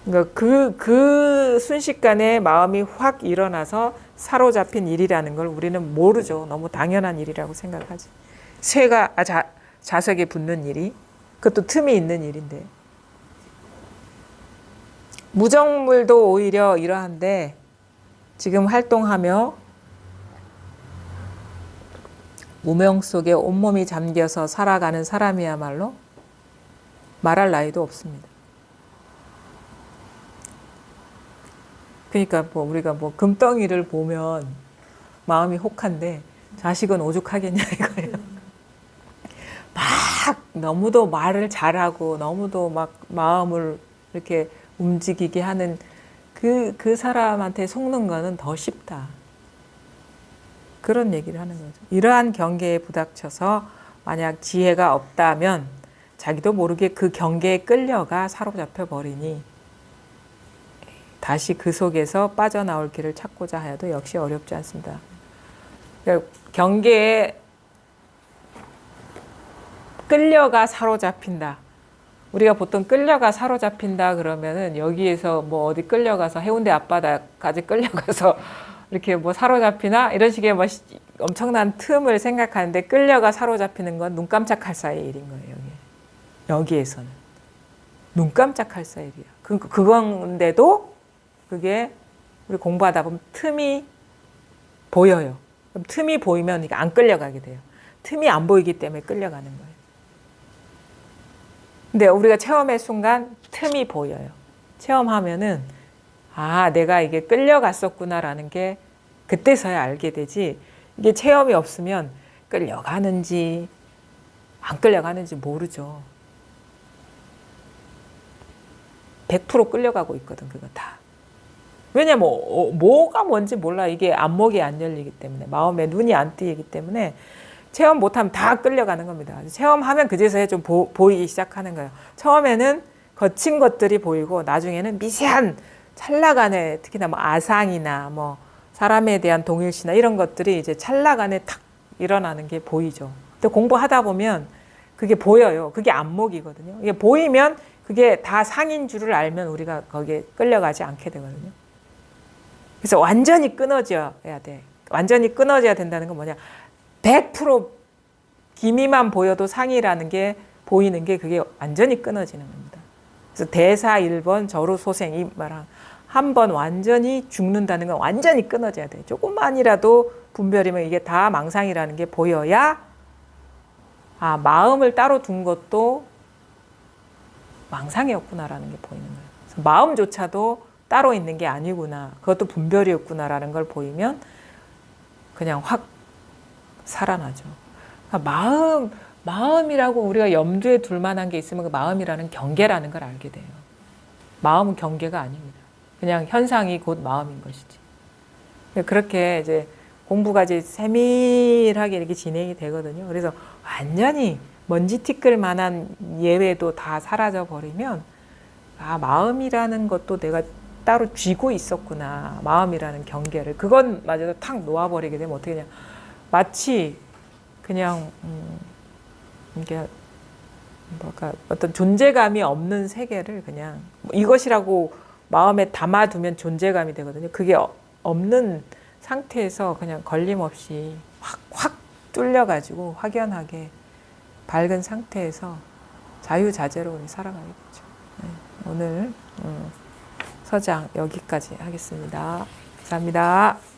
그러니까 그 순식간에 마음이 확 일어나서 사로잡힌 일이라는 걸 우리는 모르죠. 너무 당연한 일이라고 생각하지. 쇠가 자석에 붙는 일이 그것도 틈이 있는 일인데 무정물도 오히려 이러한데 지금 활동하며 무명 속에 온몸이 잠겨서 살아가는 사람이야말로 말할 나위도 없습니다. 그러니까 뭐 우리가 뭐 금덩이를 보면 마음이 혹한데 자식은 오죽하겠냐 이거예요. 막 너무도 말을 잘하고 너무도 막 마음을 이렇게 움직이게 하는 그 사람한테 속는 거는 더 쉽다. 그런 얘기를 하는 거죠. 이러한 경계에 부닥쳐서 만약 지혜가 없다면 자기도 모르게 그 경계에 끌려가 사로잡혀 버리니 다시 그 속에서 빠져나올 길을 찾고자 하여도 역시 어렵지 않습니다. 그러니까 경계에 끌려가 사로잡힌다. 우리가 보통 끌려가 사로잡힌다 그러면은 여기에서 뭐 어디 끌려가서 해운대 앞바다까지 끌려가서 이렇게 뭐 사로잡히나 이런 식의 뭐 엄청난 틈을 생각하는데 끌려가 사로잡히는 건 눈 깜짝할 사이의 일인 거예요. 여기에서는 눈 깜짝할 사이의 일이야. 그건데도 그게 우리 공부하다 보면 틈이 보여요. 그럼 틈이 보이면 이게 안 끌려가게 돼요. 틈이 안 보이기 때문에 끌려가는 거예요. 근데 우리가 체험의 순간 틈이 보여요. 체험하면은 아, 내가 이게 끌려갔었구나라는 게 그때서야 알게 되지. 이게 체험이 없으면 끌려가는지 안 끌려가는지 모르죠. 100% 끌려가고 있거든, 그거 다. 왜냐면 뭐가 뭔지 몰라. 이게 안목이 안 열리기 때문에 마음에 눈이 안 뜨이기 때문에 체험 못하면 다 끌려가는 겁니다. 체험하면 그제서야 좀 보이기 시작하는 거예요. 처음에는 거친 것들이 보이고 나중에는 미세한 찰나간에 특히나 뭐 아상이나 뭐 사람에 대한 동일시나 이런 것들이 이제 찰나간에 탁 일어나는 게 보이죠. 근데 공부하다 보면 그게 보여요. 그게 안목이거든요. 이게 보이면 그게 다 상인 줄을 알면 우리가 거기에 끌려가지 않게 되거든요. 그래서 완전히 끊어져야 돼. 완전히 끊어져야 된다는 건 뭐냐. 100% 기미만 보여도 상이라는 게 보이는 게 그게 완전히 끊어지는 겁니다. 그래서 대사 1번 저루소생 이 말한 한 번 완전히 죽는다는 건 완전히 끊어져야 돼. 조금만이라도 분별이면 이게 다 망상이라는 게 보여야 아, 마음을 따로 둔 것도 망상이었구나라는 게 보이는 거예요. 그래서 마음조차도 따로 있는 게 아니구나. 그것도 분별이었구나라는 걸 보이면 그냥 확 살아나죠. 그러니까 마음이라고 우리가 염두에 둘 만한 게 있으면 그 마음이라는 경계라는 걸 알게 돼요. 마음은 경계가 아닙니다. 그냥 현상이 곧 마음인 것이지. 그렇게 이제 공부가 이제 세밀하게 이렇게 진행이 되거든요. 그래서 완전히 먼지 티끌 만한 예외도 다 사라져 버리면 아, 마음이라는 것도 내가 따로 쥐고 있었구나. 마음이라는 경계를. 그것마저도 탁 놓아버리게 되면 어떻게 그냥 마치 그냥 이게 뭐랄까 어떤 존재감이 없는 세계를 그냥 이것이라고 마음에 담아두면 존재감이 되거든요. 그게 없는 상태에서 그냥 걸림없이 확 뚫려가지고 확연하게 밝은 상태에서 자유자재로 우리 살아가겠죠. 네, 오늘 서장 여기까지 하겠습니다. 감사합니다.